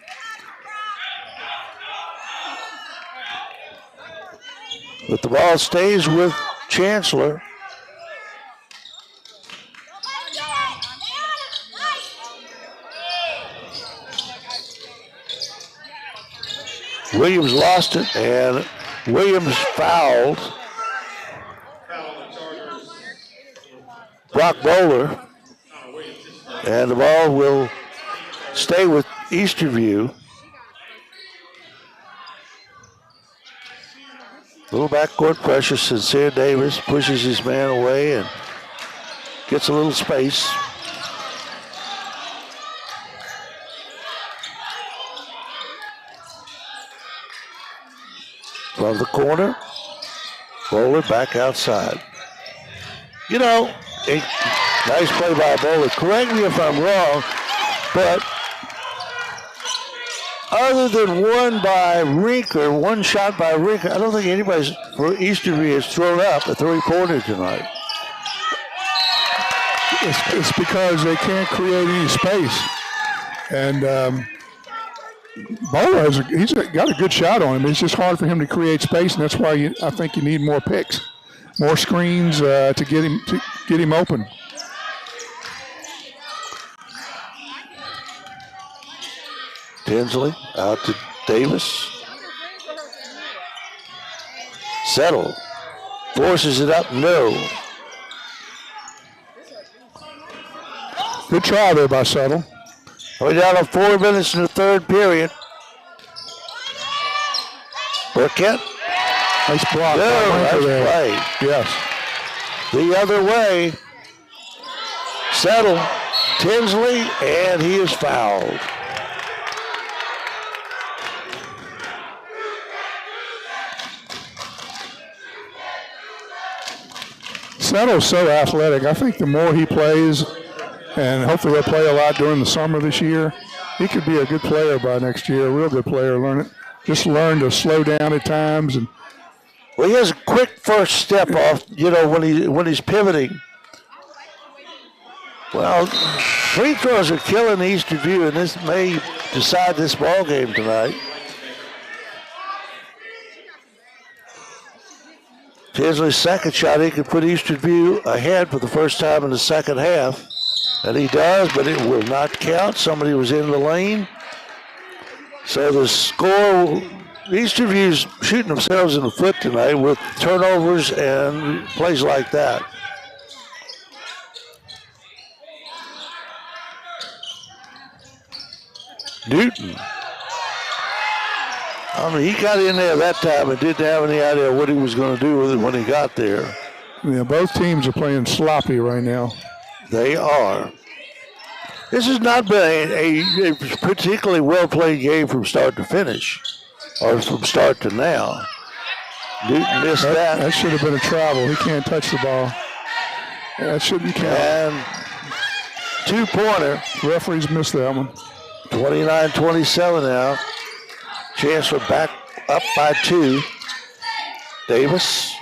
But the ball stays with Chancellor. Williams lost it, and Williams fouled Brock Bowler. And the ball will stay with Eastern View. Little backcourt pressure. Sincere Davis pushes his man away and gets a little space. From the corner, Bowler back outside. You know, nice play by Bowler. Correct me if I'm wrong, but other than one by Rinker, one shot by Rinker, I don't think anybody's for Eastern View has thrown up a three-pointer tonight. It's because they can't create any space. And Bowler he's got a good shot on him. It's just hard for him to create space, and that's why I think you need more picks, more screens to get him open. Tinsley out to Davis. Settle. Forces it up, no. Good try there by Settle. We're down to 4 minutes in the third period. Burkett. Nice block. Nice play. Yes. The other way. Settle Tinsley, and he is fouled. Settle's so athletic. I think the more he plays, and hopefully he'll play a lot during the summer this year, he could be a good player by next year, a real good player. Learn to slow down at times. And well, he has a quick first step off, when he's pivoting. Well, free throws are killing Eastern View, and this may decide this ball game tonight. Tinsley's second shot, he could put Eastern View ahead for the first time in the second half. And he does, but it will not count. Somebody was in the lane. So the score, Eastern View's shooting themselves in the foot tonight with turnovers and plays like that. Newton. I mean, he got in there that time and didn't have any idea what he was going to do with it when he got there. Yeah, both teams are playing sloppy right now. They are. This has not been a particularly well-played game from start to finish, or from start to now. Newton missed that. That should have been a travel. He can't touch the ball. That shouldn't count. And two-pointer. Referees missed that one. 29-27 now. Chancellor back up by 2. Davis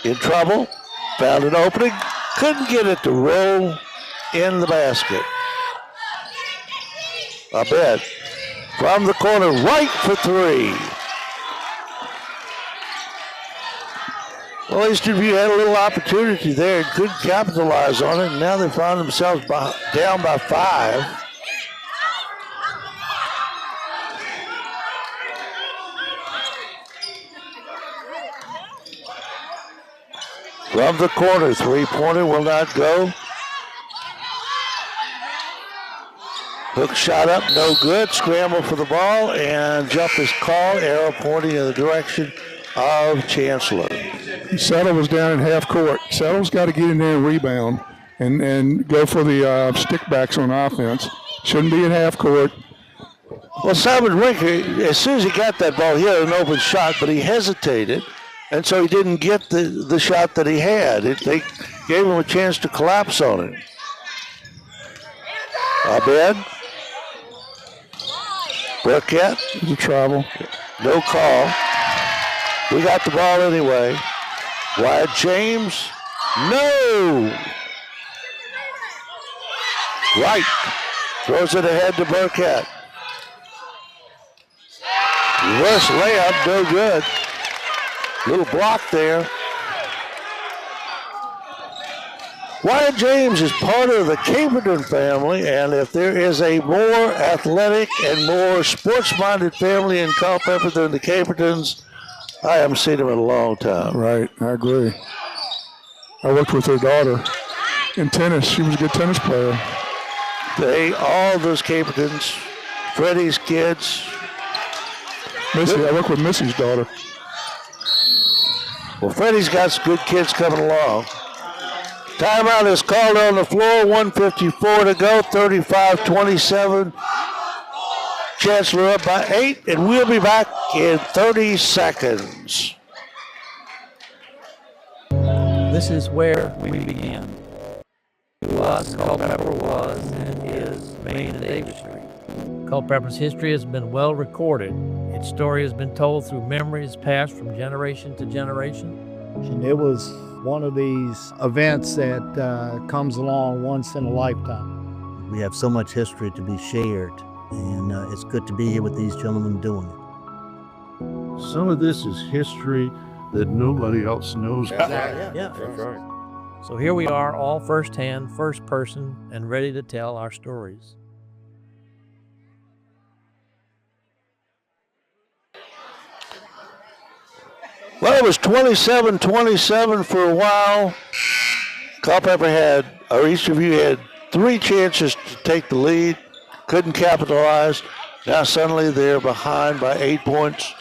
in trouble. Found an opening. Couldn't get it to roll in the basket. I bet. From the corner, right for 3. Well, Eastern View had a little opportunity there and couldn't capitalize on it, and now they found themselves down by 5. From the corner, three-pointer will not go. Hook shot up, no good. Scramble for the ball, and jump is called. Arrow pointing in the direction of Chancellor. Settle was down in half court. Settle's got to get in there and rebound and go for the stickbacks on offense. Shouldn't be in half court. Well, Simon Rinker, as soon as he got that ball, he had an open shot, but he hesitated, and so he didn't get the shot that he had. They gave him a chance to collapse on it. Abed. Burkett. It's a travel. No call. We got the ball anyway. Wyatt James. No! Right. Throws it ahead to Burkett. Reverse layup, no good. Little block there. Wyatt James is part of the Caperton family, and if there is a more athletic and more sports-minded family in Culpeper than the Capertons, I haven't seen them in a long time. Right, I agree. I worked with her daughter in tennis. She was a good tennis player. All those Capertons, Freddie's kids. Missy, I work with Missy's daughter. Well, Freddie's got some good kids coming along. Timeout is called on the floor, 1:54 to go, 35-27. Chancellor up by 8, and we'll be back in 30 seconds. This is where we began. To us, Culpeper was and is Main and Davis Street. Culpeper's history has been well recorded. Its story has been told through memories passed from generation to generation. And it was one of these events that comes along once in a lifetime. We have so much history to be shared, and it's good to be here with these gentlemen doing it. Some of this is history that nobody else knows. Yeah, that's right. So here we are, all firsthand, first person, and ready to tell our stories. Well, it was 27-27 for a while. Eastern View had 3 chances to take the lead, couldn't capitalize. Now suddenly they're behind by 8 points,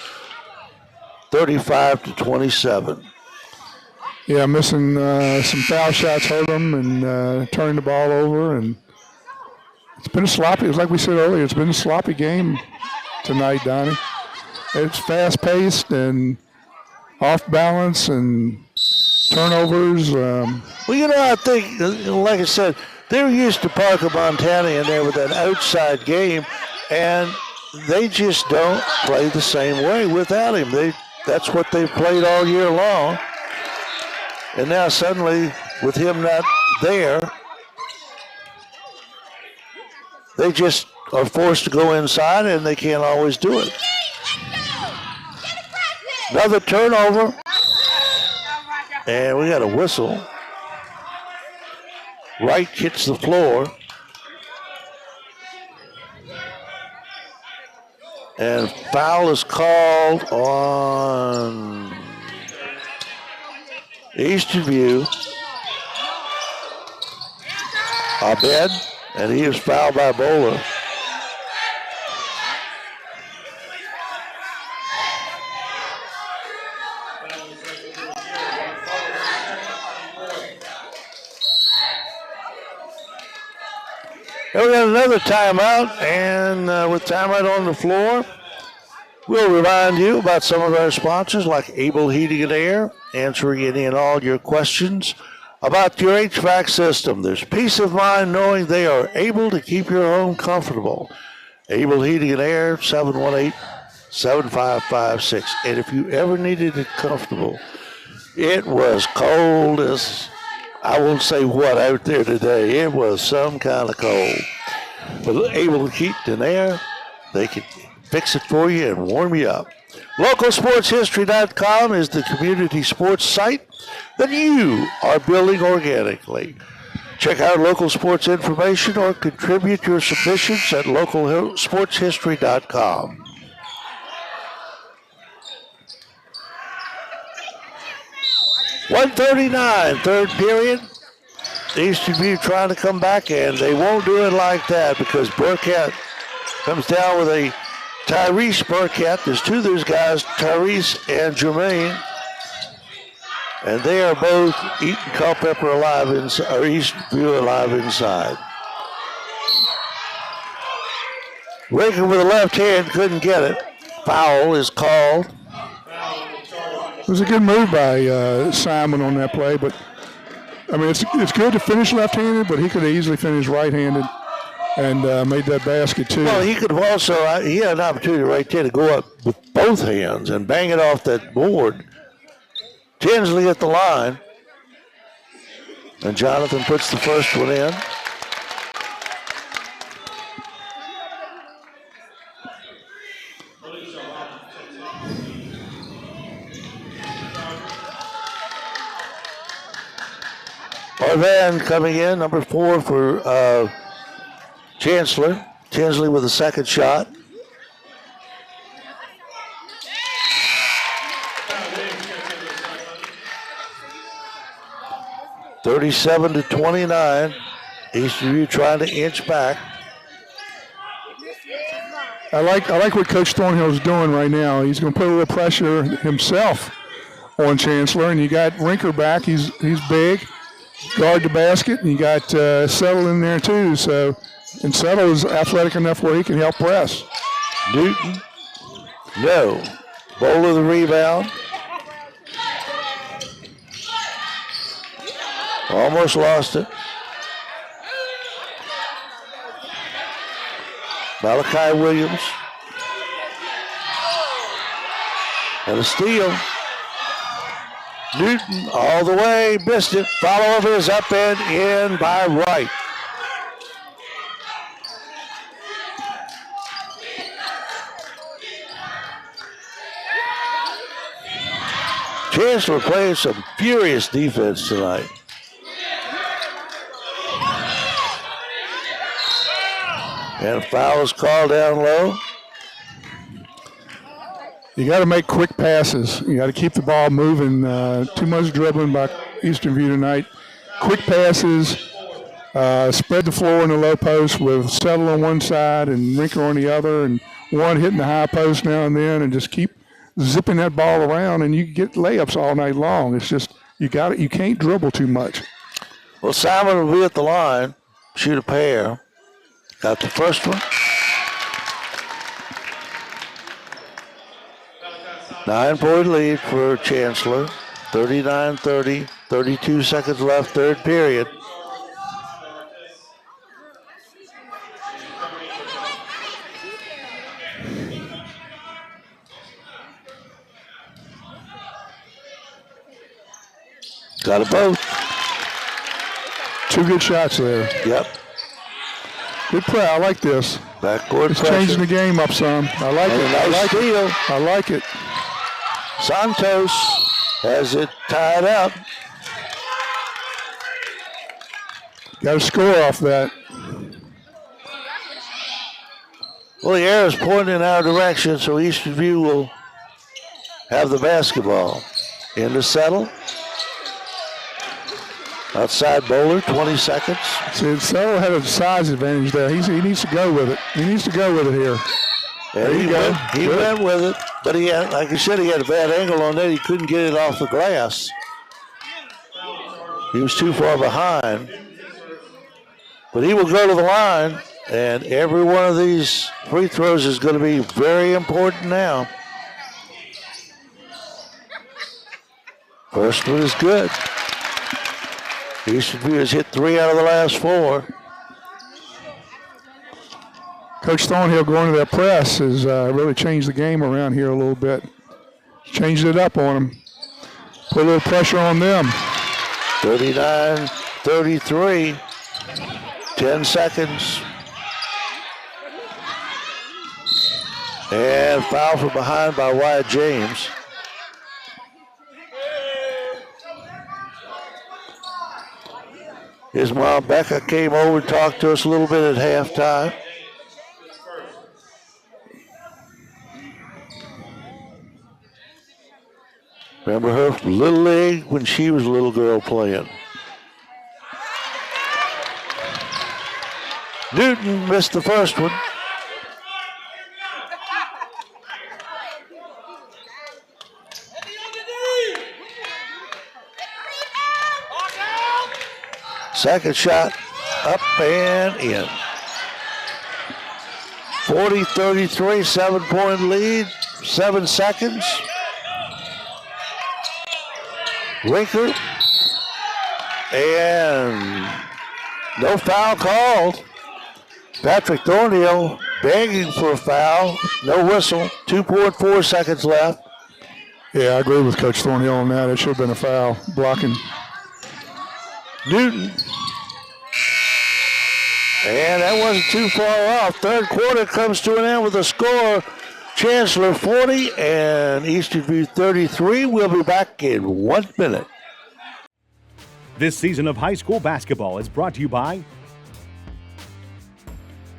35-27. Yeah, missing some foul shots hurt them and turning the ball over. And it's been a sloppy, it's like we said earlier, it's been a sloppy game tonight, Donnie. It's fast-paced and off balance and turnovers. Well, I think, like I said, they're used to Parker Montana in there with that outside game, and they just don't play the same way without him. That's what they've played all year long. And now suddenly, with him not there, they just are forced to go inside, and they can't always do it. Another turnover. And we got a whistle. Wright hits the floor. And foul is called on Eastern View. Abed, and he is fouled by Bowler. And we got another timeout, and with timeout on the floor, we'll remind you about some of our sponsors like Able Heating and Air, answering any and all your questions about your HVAC system. There's peace of mind knowing they are able to keep your home comfortable. Able Heating and Air, 718-7556. And if you ever needed it comfortable, it was cold as, I won't say what out there today. It was some kind of cold. But Able Heat and Air, they can fix it for you and warm you up. LocalSportsHistory.com is the community sports site that you are building organically. Check out local sports information or contribute your submissions at LocalSportsHistory.com. .139, third period. Eastern View trying to come back, and they won't do it like that because Burkett comes down with a Tyrese Burkett. There's two of those guys, Tyrese and Jermaine, and they are both eating Culpeper alive inside, or Eastern View alive inside. Reagan with the left hand couldn't get it. Foul is called. It was a good move by Simon on that play, but I mean, it's good to finish left-handed, but he could have easily finished right-handed and made that basket too. Well, he could have also, he had an opportunity right there to go up with both hands and bang it off that board. Tinsley at the line. And Jonathan puts the first one in. Arvan coming in, number 4 for Chancellor. Tinsley with the second shot. (37-29). Eastern View trying to inch back. I like what Coach Thornhill's doing right now. He's going to put a little pressure himself on Chancellor, and you got Rinker back. He's big. Guard the basket, and you got Settle in there too. So, and Settle is athletic enough where he can help press. Newton, no. Bowler the rebound. Almost lost it. Malachi Williams. And a steal. Newton all the way, missed it. Follow-over is up and in by Wright. Chancellor playing some furious defense tonight. And a foul is called down low. You got to make quick passes. You got to keep the ball moving. Too much dribbling by Eastern View tonight. Quick passes. Spread the floor in the low post with Settle on one side and Rinker on the other, and one hitting the high post now and then, and just keep zipping that ball around, and you get layups all night long. It's just You can't dribble too much. Well, Simon will be at the line, shoot a pair. Got the first one. 9-point lead for Chancellor. 39-30, 32 seconds left, third period. Got a both. 2 good shots there. Yep. Good play. I like this. Backboard It's pressure. changing the game up some. I like And it. a nice I like steal. it. I like it. Santos has it tied up. Got to score off that. Well, the air is pointing in our direction, so Eastern View will have the basketball. In the settle. Outside Bowler, 20 seconds. See, Settle had a size advantage there. He needs to go with it. He needs to go with it here. There you go. He went with it, but he had, like I said, he had a bad angle on that. He couldn't get it off the glass. He was too far behind. But he will go to the line, and every one of these free throws is going to be very important now. First one is good. Eastern View has hit 3 out of the last 4. Coach Thornhill going to that press has really changed the game around here a little bit. Changed it up on them. Put a little pressure on them. 39-33. 10 seconds. And foul from behind by Wyatt James. His mom, Becca, came over and talked to us a little bit at halftime. Remember her from Little League when she was a little girl playing. Newton missed the first one. Second shot, up and in. 40-33, 7-point lead, 7 seconds. Winker, and no foul called. Patrick Thornhill begging for a foul, no whistle, 2.4 seconds left. Yeah, I agree with Coach Thornhill on that. It should have been a foul, blocking. Newton. And that wasn't too far off. Third quarter comes to an end with a score. Chancellor 40 and Eastern View 33. We'll be back in 1 minute. This season of high school basketball is brought to you by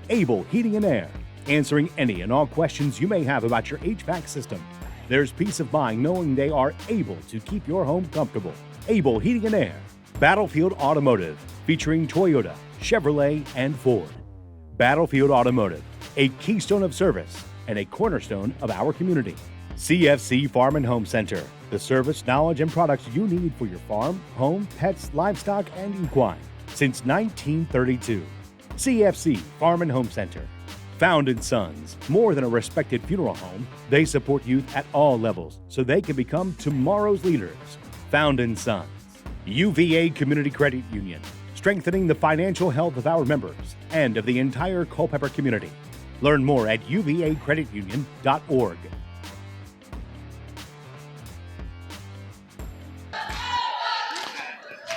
Able Heating and Air, answering any and all questions you may have about your HVAC system. There's peace of mind knowing they are able to keep your home comfortable. Able Heating and Air. Battlefield Automotive, featuring Toyota, Chevrolet, and Ford. Battlefield Automotive, a keystone of service and a cornerstone of our community. CFC Farm and Home Center, the service, knowledge, and products you need for your farm, home, pets, livestock, and equine since 1932. CFC Farm and Home Center. Found in Sons, more than a respected funeral home, they support youth at all levels so they can become tomorrow's leaders. Found in Sons. UVA Community Credit Union, strengthening the financial health of our members and of the entire Culpeper community. Learn more at uvacreditunion.org.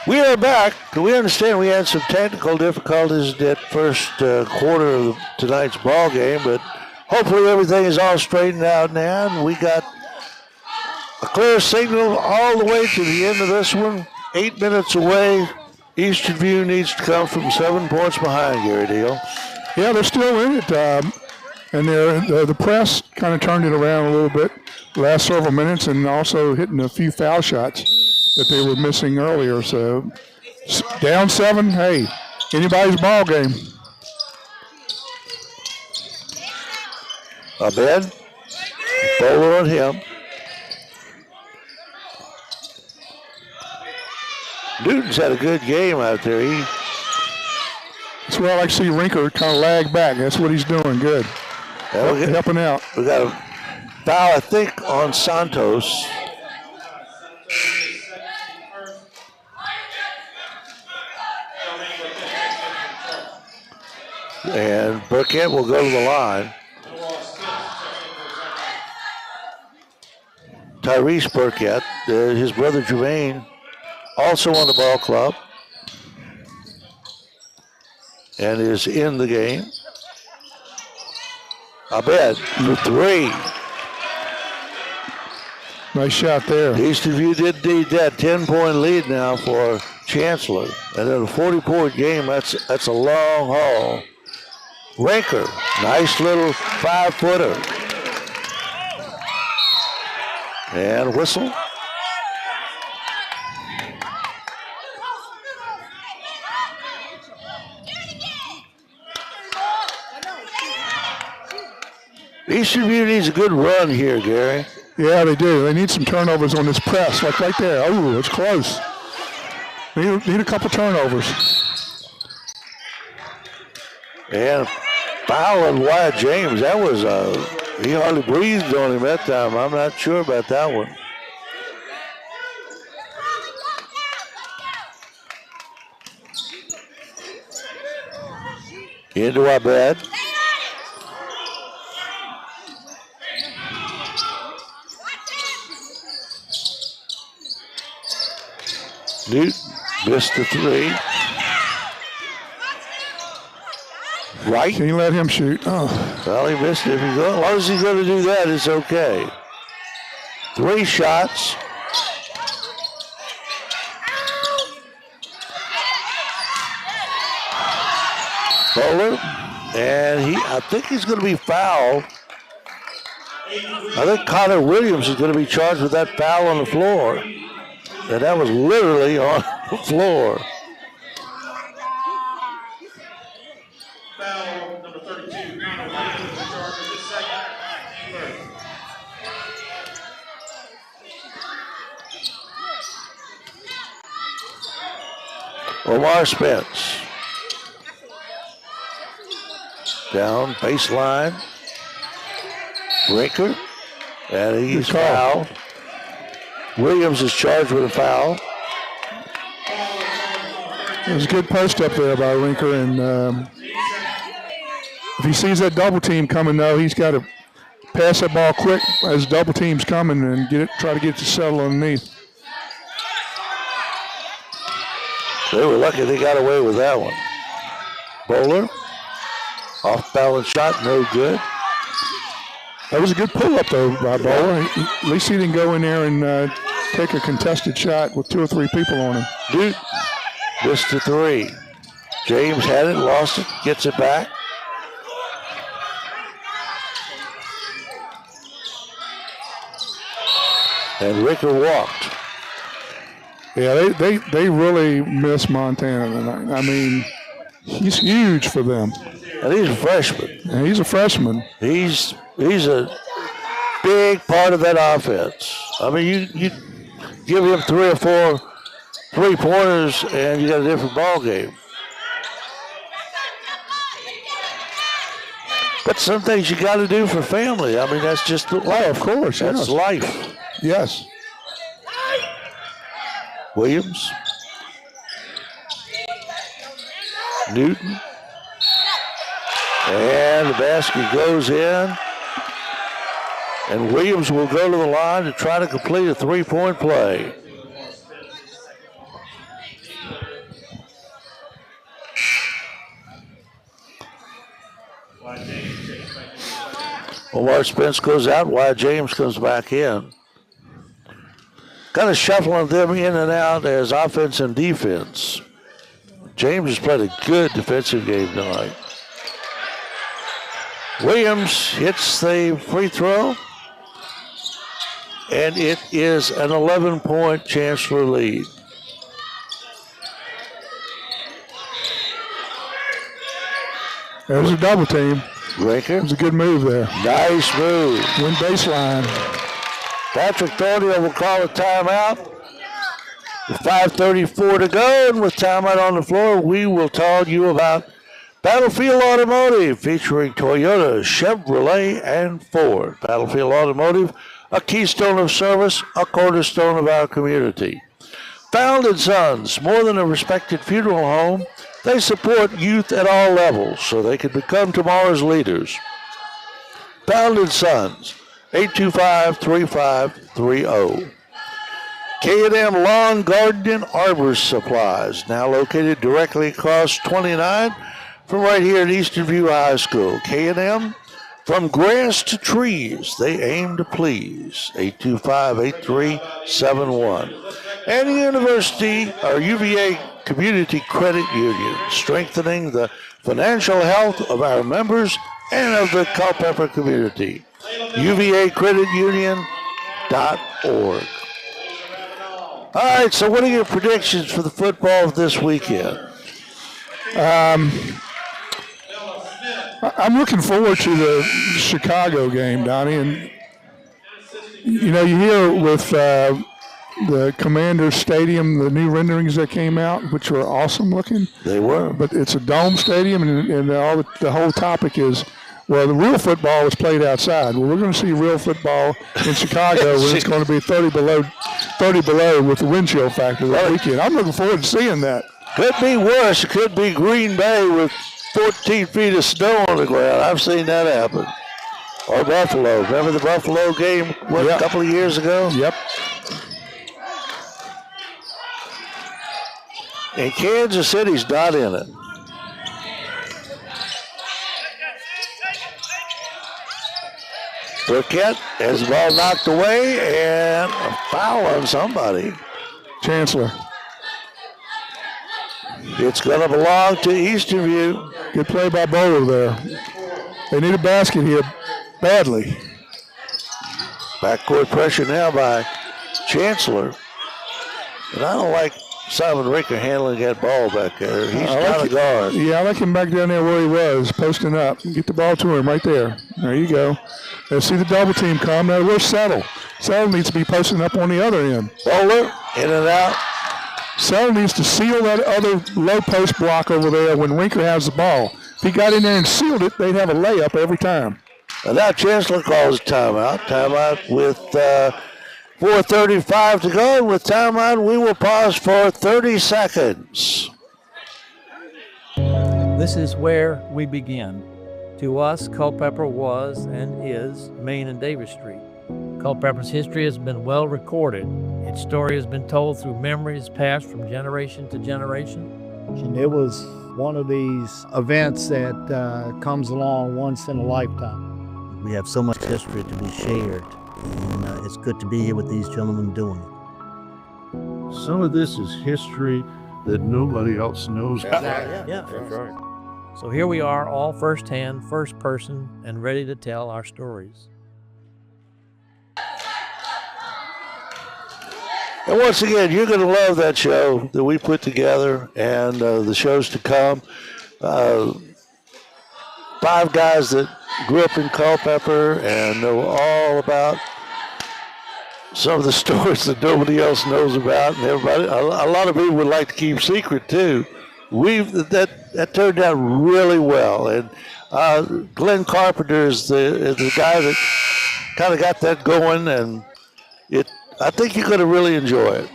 We are back. We understand we had some technical difficulties that first quarter of tonight's ball game, but hopefully everything is all straightened out now, and we got a clear signal all the way to the end of this one. 8 minutes away. Eastern View needs to come from 7 points behind, Gary Deal. Yeah, they're still in it. And the press kind of turned it around a little bit the last several minutes, and also hitting a few foul shots that they were missing earlier. So down 7, hey, anybody's ball game. Abed, Bowler on him. Newton's had a good game out there. That's where I like to see Rinker kind of lag back. That's what he's doing. Good. Helping out. We got a foul, I think, on Santos. And Burkett will go to the line. Tyrese Burkett, his brother Jermaine, also on the ball club and is in the game. Abed for three. Nice shot there. Easton View did need that 10-point lead now for Chancellor. And in a 40-point game, that's a long haul. Rinker, nice little 5-footer. And whistle. Eastern View needs a good run here, Gary. Yeah, they do. They need some turnovers on this press, like right there. Oh, it's close. Need a couple turnovers. And foul on Wyatt James. That was, he hardly breathed on him that time. I'm not sure about that one. Into our bed. Newton missed the three. Right. Can you let him shoot? Oh. Well, he missed it. As long as he's going to do that, it's okay. 3 shots. Bowler. And I think he's going to be fouled. I think Connor Williams is going to be charged with that foul on the floor. And that was literally on the floor. Foul number 32, Connor Williams, in charge of his second, third. Omar Spence. Down baseline. Rinker. And he's fouled. Williams is charged with a foul. There's a good post up there by Rinker, and if he sees that double team coming, though, he's got to pass that ball quick as double team's coming and try to get it to settle underneath. They were lucky they got away with that one. Bowler, off balance shot, no good. That was a good pull-up, though, by Bowler. At least he didn't go in there and take a contested shot with 2 or 3 people on him. Duke missed the 3. James had it, lost it, gets it back. And Ricker walked. Yeah, they really miss Montana tonight. I mean, he's huge for them. And he's a freshman. And he's a freshman. He's a big part of that offense. I mean, you give him 3 or 4 3-pointers and you got a different ball game. But some things you got to do for family. I mean, that's just life. Oh, of course, that's yes. life. Yes. Williams. Newton. And the basket goes in. And Williams will go to the line to try to complete a 3-point play. Omar Spence goes out. Wyatt James comes back in. Kind of shuffling them in and out as offense and defense. James has played a good defensive game tonight. Williams hits the free throw. And it is an 11-point Chancellor lead. There's a double team. Rinker. It was a good move there. Nice move. Win baseline. Patrick Thornhill will call a timeout. With 5:34 to go and with timeout on the floor, we will tell you about Battlefield Automotive featuring Toyota, Chevrolet, and Ford. Battlefield Automotive, a keystone of service, a cornerstone of our community. Founded Sons, more than a respected funeral home, they support youth at all levels so they can become tomorrow's leaders. Founded Sons, 825-3530. K&M Lawn, Garden, and Arbor Supplies, now located directly across 29 from right here at Eastern View High School. K&M, from grass to trees, they aim to please. 825-8371. And the University, or UVA Community Credit Union, strengthening the financial health of our members and of the Culpeper community. UVACreditUnion.org. All right, so what are your predictions for the football of this weekend? I'm looking forward to the Chicago game, Donnie. And, you know, you hear with the Commander Stadium, the new renderings that came out, which were awesome looking. They were. But it's a dome stadium, and the whole topic is, well, the real football is played outside. Well, we're going to see real football in Chicago when it's going to be 30 below with the wind chill factor that weekend. I'm looking forward to seeing that. Could be worse. It could be Green Bay with 14 feet of snow on the ground. I've seen that happen. Or Buffalo. Remember the Buffalo game a couple of years ago? Yep. And Kansas City's not in it. Burkett has the ball knocked away and a foul on somebody. Chancellor. It's going to belong to Eastern View. Good play by Bowler there. They need a basket here badly. Backcourt pressure now by Chancellor. And I don't like Simon Ricker handling that ball back there. He's not a guard. Yeah, I like him back down there where he was, posting up. Get the ball to him right there. There you go. Let's see the double team come. Now, where's Settle? Settle needs to be posting up on the other end. Bowler, in and out. Settle needs to seal that other low post block over there when Winker has the ball. If he got in there and sealed it, they'd have a layup every time. And now Chancellor calls timeout. Timeout with 4:35 to go. And with timeout, we will pause for 30 seconds. This is where we begin. To us, Culpeper was and is Main and Davis Street. Culpeper's history has been well recorded. Its story has been told through memories passed from generation to generation. And it was one of these events that comes along once in a lifetime. We have so much history to be shared, and it's good to be here with these gentlemen doing it. Some of this is history that nobody else knows about. Yeah, that's right. So here we are, all firsthand, first person, and ready to tell our stories. And once again, you're going to love that show that we put together and the shows to come. 5 guys that grew up in Culpeper and know all about some of the stories that nobody else knows about. And everybody, a lot of people would like to keep secret too. That turned out really well. And Glenn Carpenter is the guy that kind of got that going, and I think you're going to really enjoy it.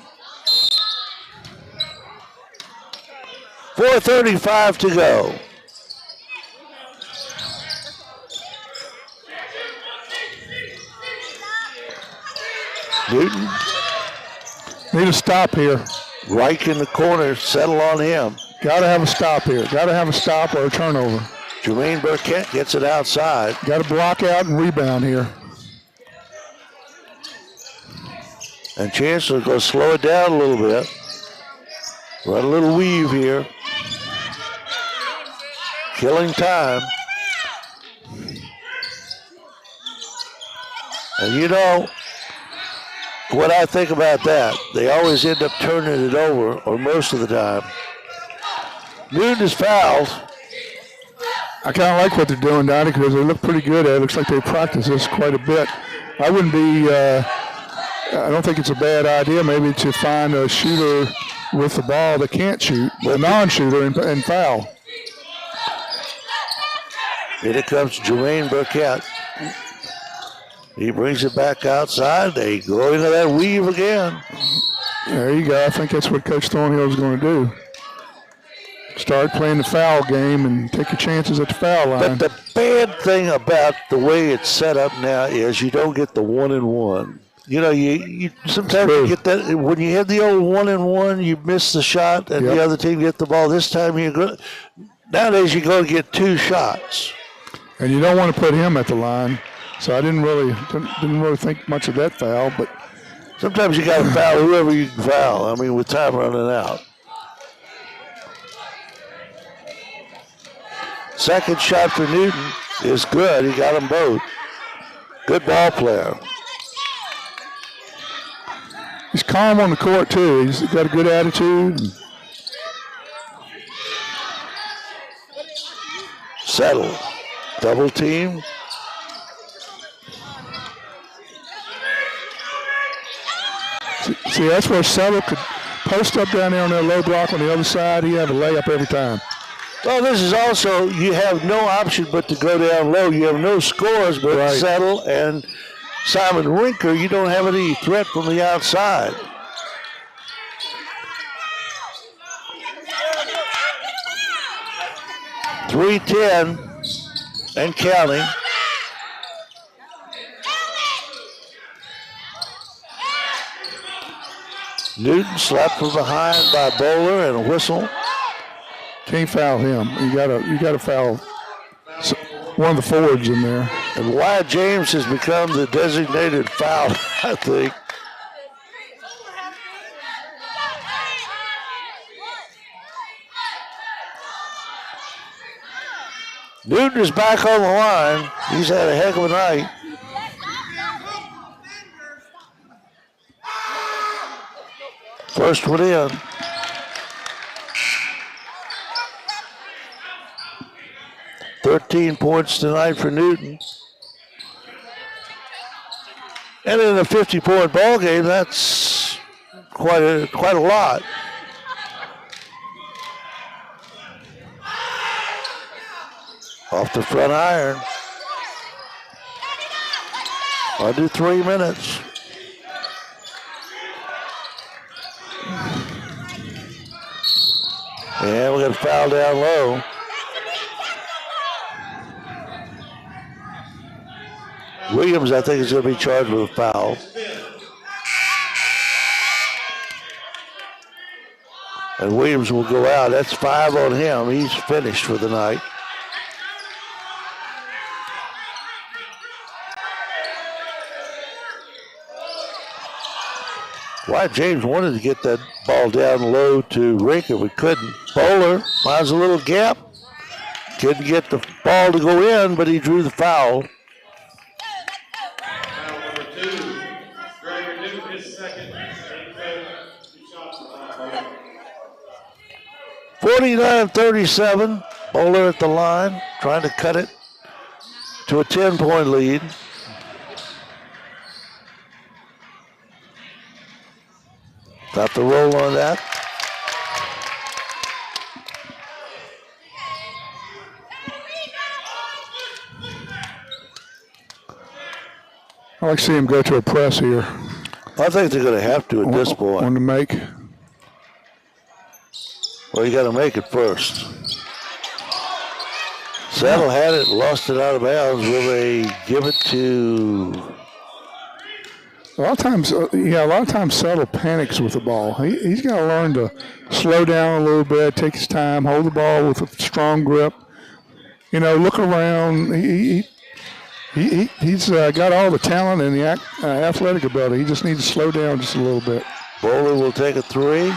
4:35 to go. Newton. Need a stop here. Reich in the corner, settle on him. Got to have a stop here. Got to have a stop or a turnover. Jermaine Burkett gets it outside. Got to block out and rebound here. And Chancellor going to slow it down a little bit. Run a little weave here. Killing time. And you know what I think about that? They always end up turning it over, or most of the time. Newton is fouled. I kind of like what they're doing, Donnie, because they look pretty good at it. Looks like they practice this quite a bit. I wouldn't be I don't think it's a bad idea maybe to find a shooter with the ball that can't shoot, a non-shooter, and foul. Here comes Jermaine Burkett. He brings it back outside. They go into that weave again. There you go. I think that's what Coach Thornhill is going to do. Start playing the foul game and take your chances at the foul line. But the bad thing about the way it's set up now is you don't get the 1-and-1. You know, you sometimes you get that when you hit the old 1-and-1, you miss the shot, and the other team get the ball. This time nowadays you're going to get 2 shots, and you don't want to put him at the line. So I didn't really think much of that foul, but sometimes you got to foul whoever you can foul. I mean, with time running out. Second shot for Newton is good. He got them both. Good ball player. He's calm on the court, too. He's got a good attitude. Settle. Double team. See, that's where Settle could post up down there on that low block on the other side. He'd have a layup every time. Well, this is also, you have no option but to go down low. You have no scores but Settle and Simon Rinker. You don't have any threat from the outside. .310 and counting. Newton slapped from behind by Bowler and a whistle. Can't foul him. You gotta foul one of the forwards in there. And Wyatt James has become the designated foul, I think. Newton is back on the line. He's had a heck of a night. First one in. .13 points tonight for Newton. And in a 50-point ball game, that's quite a lot. Off the front iron. Under 3 minutes. And we got a foul down low. Williams, I think, is going to be charged with a foul. And Williams will go out. That's 5 on him. He's finished for the night. Wyatt James wanted to get that ball down low to Rinker, but couldn't. Bowler finds a little gap. Couldn't get the ball to go in, but he drew the foul. Foul number 2. Gregor Newton is second. 49-37. Bowler at the line, trying to cut it to a 10-point lead. Got the roll on that. I like to see him go to a press here. I think they're going to have to at this point. On the make. Well, you got to make it first. Settle had it, lost it out of bounds. Will they give it to? A lot of times Settle panics with the ball. He's got to learn to slow down a little bit, take his time, hold the ball with a strong grip. You know, look around. He's got all the talent and the athletic ability. He just needs to slow down just a little bit. Bowler will take a 3.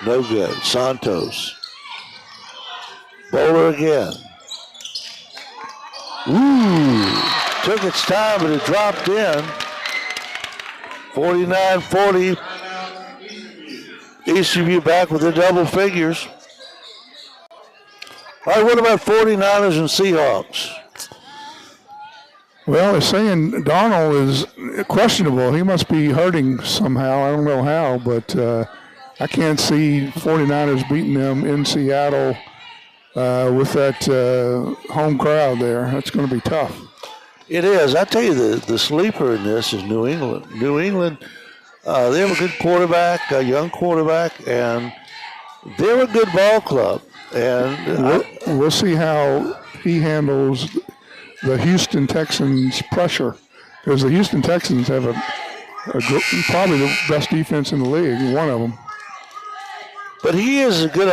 No good. Santos. Bowler again. Ooh. Took its time, but it dropped in. 49-40. Eastview back with the double figures. All right, what about 49ers and Seahawks? Well, they're saying Darnold is questionable. He must be hurting somehow. I don't know how, but I can't see 49ers beating them in Seattle with that home crowd there. That's going to be tough. It is. I tell you, the sleeper in this is New England. New England, they have a good quarterback, a young quarterback, and they're a good ball club. And We'll see how he handles the Houston Texans' pressure, because the Houston Texans have probably the best defense in the league, one of them. But he is a good.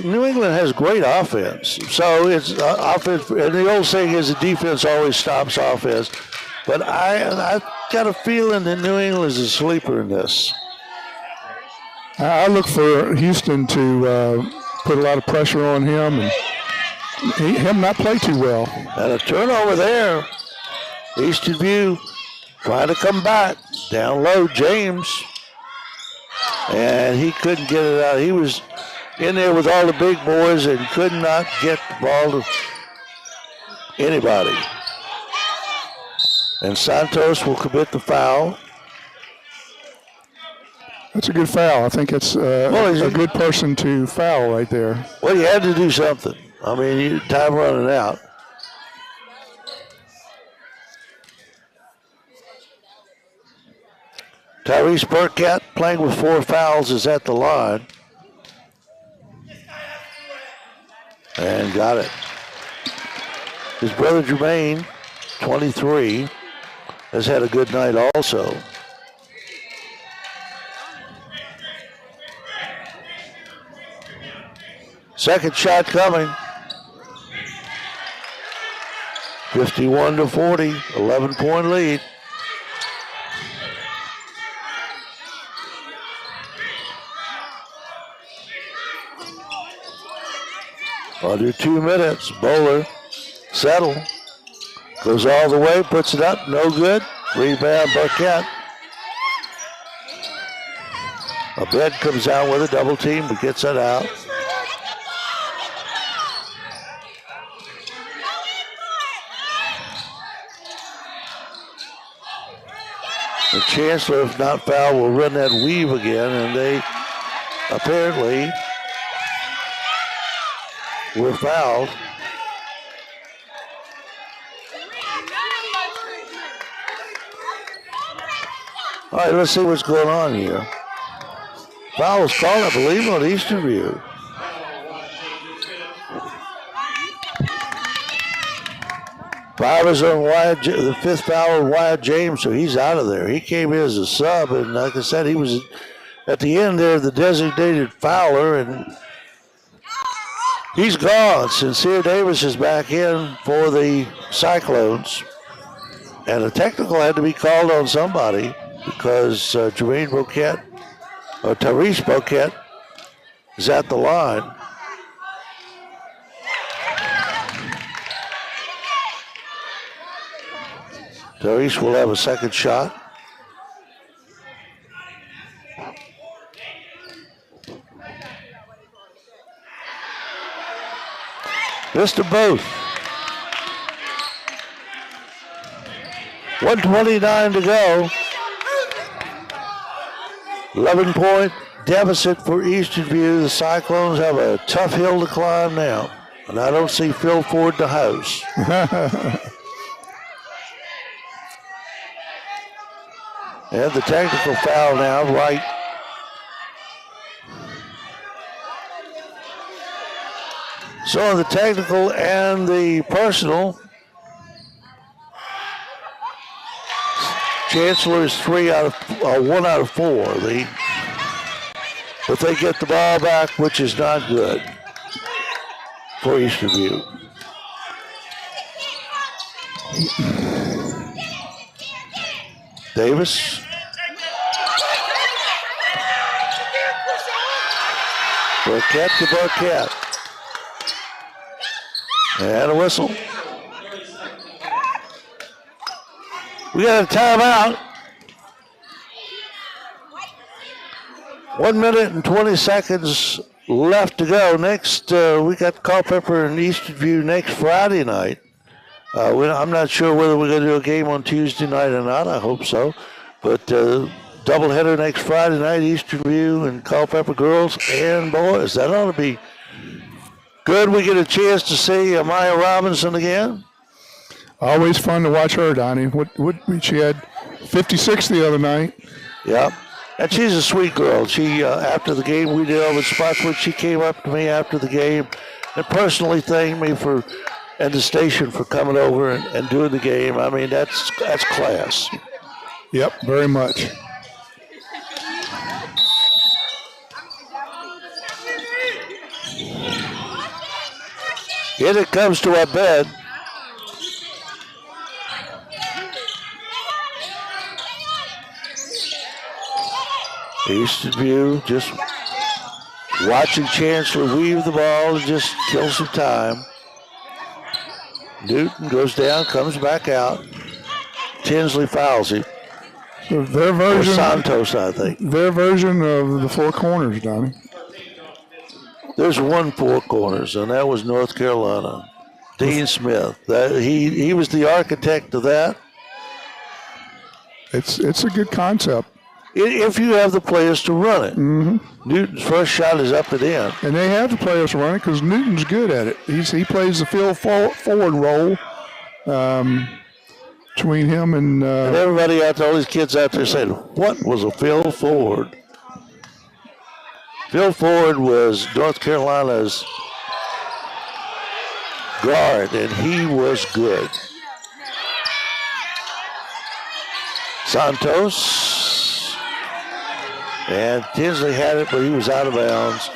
New England has great offense, so it's offense. And the old saying is, the defense always stops offense. But I got a feeling that New England is a sleeper in this. I look for Houston to put a lot of pressure on him and him not play too well. And a turnover there. Easton View trying to come back. Down low, James. And he couldn't get it out. He was in there with all the big boys and could not get the ball to anybody. And Santos will commit the foul. That's a good foul. I think it's a good person to foul right there. Well, you had to do something. I mean, time running out. Tyrese Burkett, playing with 4 fouls, is at the line. And got it. His brother Jermaine, 23, has had a good night also. Second shot coming. 51-40, 11-point lead. Under 2 minutes, Bowler, settle, goes all the way, puts it up, no good. Rebound, Burkett. Abed comes out with a double team, but gets it out. The Chancellor, if not fouled, will run that weave again, and they apparently were fouled. All right, let's see what's going on here. Foul was called, I believe, on Eastern View. Five is on Wyatt, the 5th foul on Wyatt James, so he's out of there. He came in as a sub, and like I said, he was at the end there, the designated fouler, and he's gone. Sincere Davis is back in for the Cyclones. And a technical had to be called on somebody because Jermaine Boquette, or Tyrese Boquette, is at the line. Tyrese will have a second shot. Missed them both. 1:29 to go. 11-point deficit for Eastern View. The Cyclones have a tough hill to climb now. And I don't see Phil Ford the house. And the technical foul now, right. So the technical and the personal, Chancellor is 1 out of 4. But they get the ball back, which is not good for Eastern View. Davis. Burkett to Burkett. And a whistle. We got a timeout. 1 minute and 20 seconds left to go. Next, we got Culpeper and Eastern View next Friday night. I'm not sure whether we're going to do a game on Tuesday night or not. I hope so. But doubleheader next Friday night, Eastern View and Culpeper girls and boys. That ought to be good. We get a chance to see Maya Robinson again. Always fun to watch her, Donnie. She had 56 the other night. Yeah. And she's a sweet girl. She, after the game, we did all the spots where she came up to me after the game and personally thanked me and the station for coming over and doing the game. I mean, that's class. Yep, very much. In it comes to our bed. Eastern View just watching Chancellor weave the ball and just kill some time. Newton goes down, comes back out. Tinsley fouls him. So their version, or Santos, I think. Their version of the four corners, Donnie. There's one four corners, and that was North Carolina. Dean Smith. He was the architect of that. It's a good concept. If you have the players to run it. Mm-hmm. Newton's first shot is up and in. And they have the players to run it because Newton's good at it. He plays the field forward role between him and everybody out there, all these kids out there said, what was a field forward? Field forward was North Carolina's guard, and he was good. Santos. And Tinsley had it, but he was out of bounds.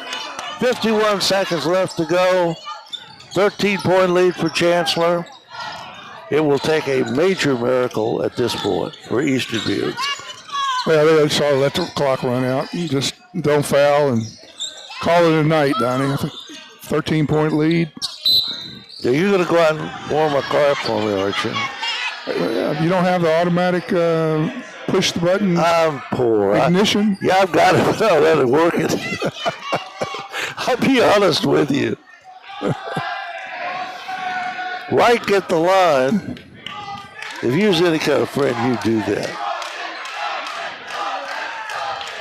51 seconds left to go. 13-point lead for Chancellor. It will take a major miracle at this point for Eastern View. Well, they just ought to let the clock run out. You just don't foul and call it a night, Donnie. I think 13-point lead. Yeah, you're going to go out and warm a car up for me, aren't you? You don't have the automatic push the button I'm poor. ignition? I've got it. No, that'll work it. I'll be honest with you. Right at the line. If you was any kind of friend, you'd do that.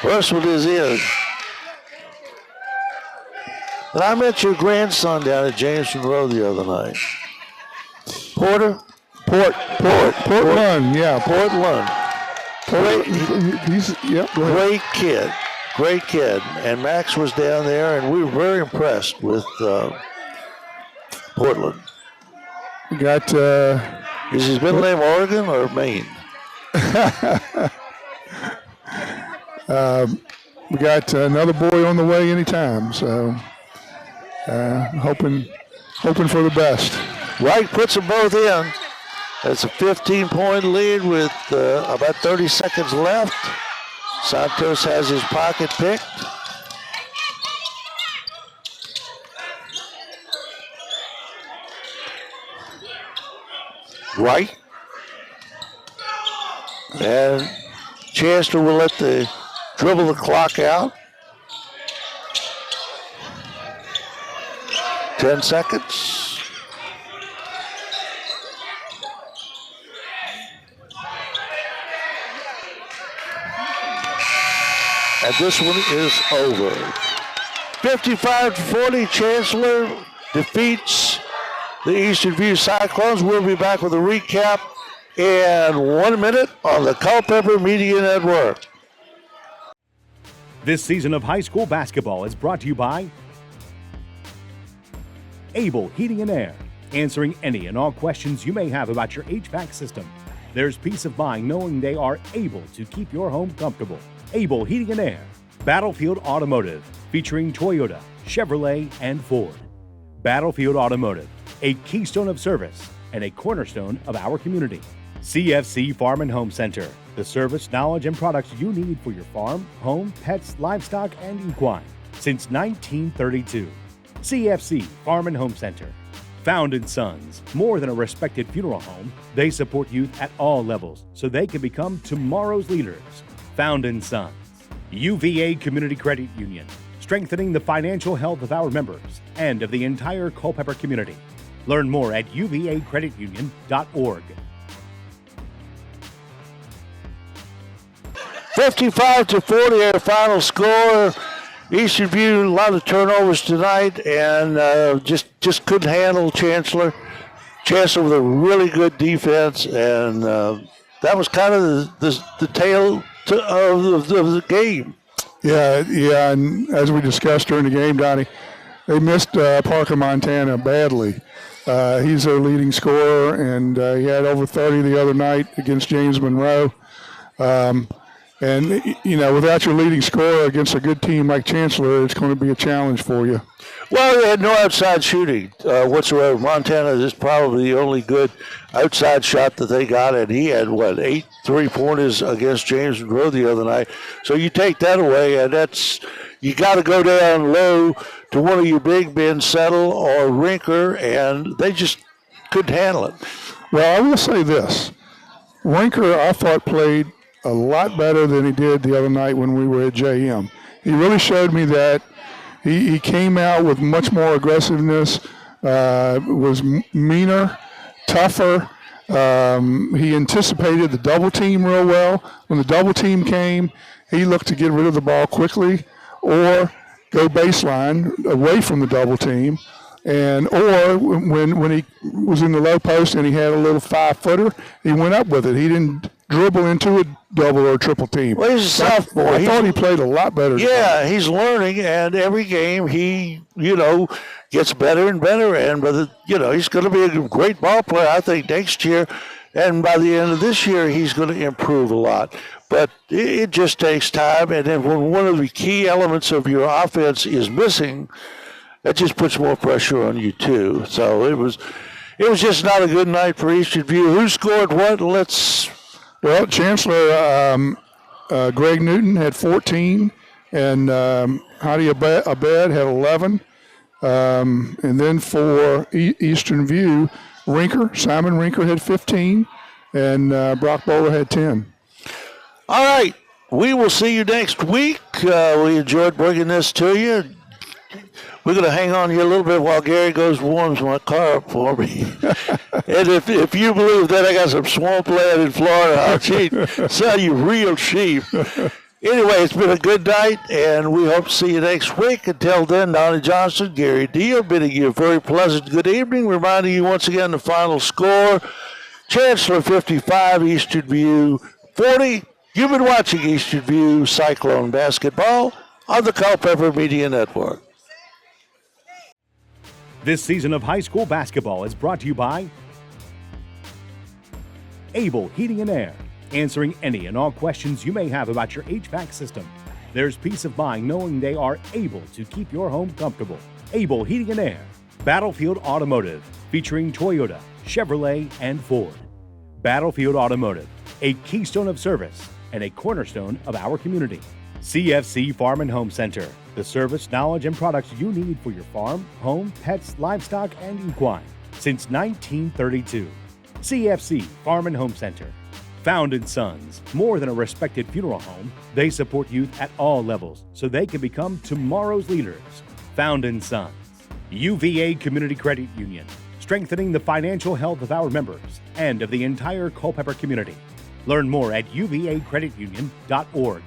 First one is in. And I met your grandson down at Jameson Road the other night. Porter? Port Lund, yeah. Port Lund. Great kid. Great kid. And Max was down there, and we were very impressed with Portland. We got... is his middle name Oregon or Maine? We got another boy on the way anytime, so hoping for the best. Wright puts them both in. It's a 15-point lead with about 30 seconds left. Santos has his pocket picked. Wright. And Chancellor will dribble the clock out. 10 seconds. And this one is over. 55-40, Chancellor defeats the Eastern View Cyclones. We'll be back with a recap in 1 minute on the Culpeper Media Network. This season of high school basketball is brought to you by Able Heating and Air, answering any and all questions you may have about your HVAC system. There's peace of mind knowing they are able to keep your home comfortable. Able Heating and Air. Battlefield Automotive, featuring Toyota, Chevrolet, and Ford. Battlefield Automotive, a keystone of service and a cornerstone of our community. CFC Farm and Home Center, the service, knowledge, and products you need for your farm, home, pets, livestock, and equine since 1932. CFC Farm and Home Center. Found & Sons, more than a respected funeral home, they support youth at all levels so they can become tomorrow's leaders. Found & Sons. UVA Community Credit Union, strengthening the financial health of our members and of the entire Culpeper community. Learn more at uvacreditunion.org. 55-40 our final score. Eastern View, a lot of turnovers tonight, and just couldn't handle Chancellor. Chancellor with a really good defense, and that was kind of the tale of the game. Yeah, and as we discussed during the game, Donnie, they missed Parker, Montana badly. He's their leading scorer, and he had over 30 the other night against James Monroe. And, without your leading scorer against a good team like Chancellor, it's going to be a challenge for you. Well, they had no outside shooting whatsoever. Montana is probably the only good outside shot that they got, and he had, 8 3-pointers against James Monroe the other night. So you take that away, and you got to go down low to one of your big men, Settle or Rinker, and they just couldn't handle it. Well, I will say this. Rinker, I thought, played a lot better than he did the other night when we were at JM. He really showed me that. He came out with much more aggressiveness, was meaner, tougher. He anticipated the double team real well. When the double team came, he looked to get rid of the ball quickly or go baseline away from the double team. Or when he was in the low post and he had a little 5-footer, he went up with it. He didn't dribble into a double or triple team. Well, he's a sophomore. I thought he played a lot better. Yeah, he's learning, and every game he, gets better and better. And he's going to be a great ball player, I think, next year. And by the end of this year, he's going to improve a lot. But it just takes time. And then when one of the key elements of your offense is missing, that just puts more pressure on you too. So it was just not a good night for Eastern View. Who scored what? Well, Chancellor, Greg Newton had 14, and Hadi Abed had 11. And then for Eastern View, Simon Rinker had 15, and Brock Bowler had 10. All right. We will see you next week. We enjoyed bringing this to you. We're going to hang on here a little bit while Gary goes warms my car up for me. And if you believe that I got some swampland in Florida, I'll sell you real cheap. Anyway, it's been a good night, and we hope to see you next week. Until then, Donnie Johnson, Gary Deal, bidding you a very pleasant good evening, reminding you once again the final score. Chancellor 55, Eastern View 40. You've been watching Eastern View Cyclone Basketball on the Culpeper Media Network. This season of high school basketball is brought to you by Able Heating and Air, answering any and all questions you may have about your HVAC system. There's peace of mind knowing they are able to keep your home comfortable. Able Heating and Air. Battlefield Automotive, featuring Toyota, Chevrolet, and Ford. Battlefield Automotive, a keystone of service and a cornerstone of our community. CFC Farm and Home Center, the service, knowledge, and products you need for your farm, home, pets, livestock, and equine since 1932. CFC Farm and Home Center. Found & Sons, more than a respected funeral home, they support youth at all levels so they can become tomorrow's leaders. Found & Sons. UVA Community Credit Union, strengthening the financial health of our members and of the entire Culpeper community. Learn more at uvacreditunion.org.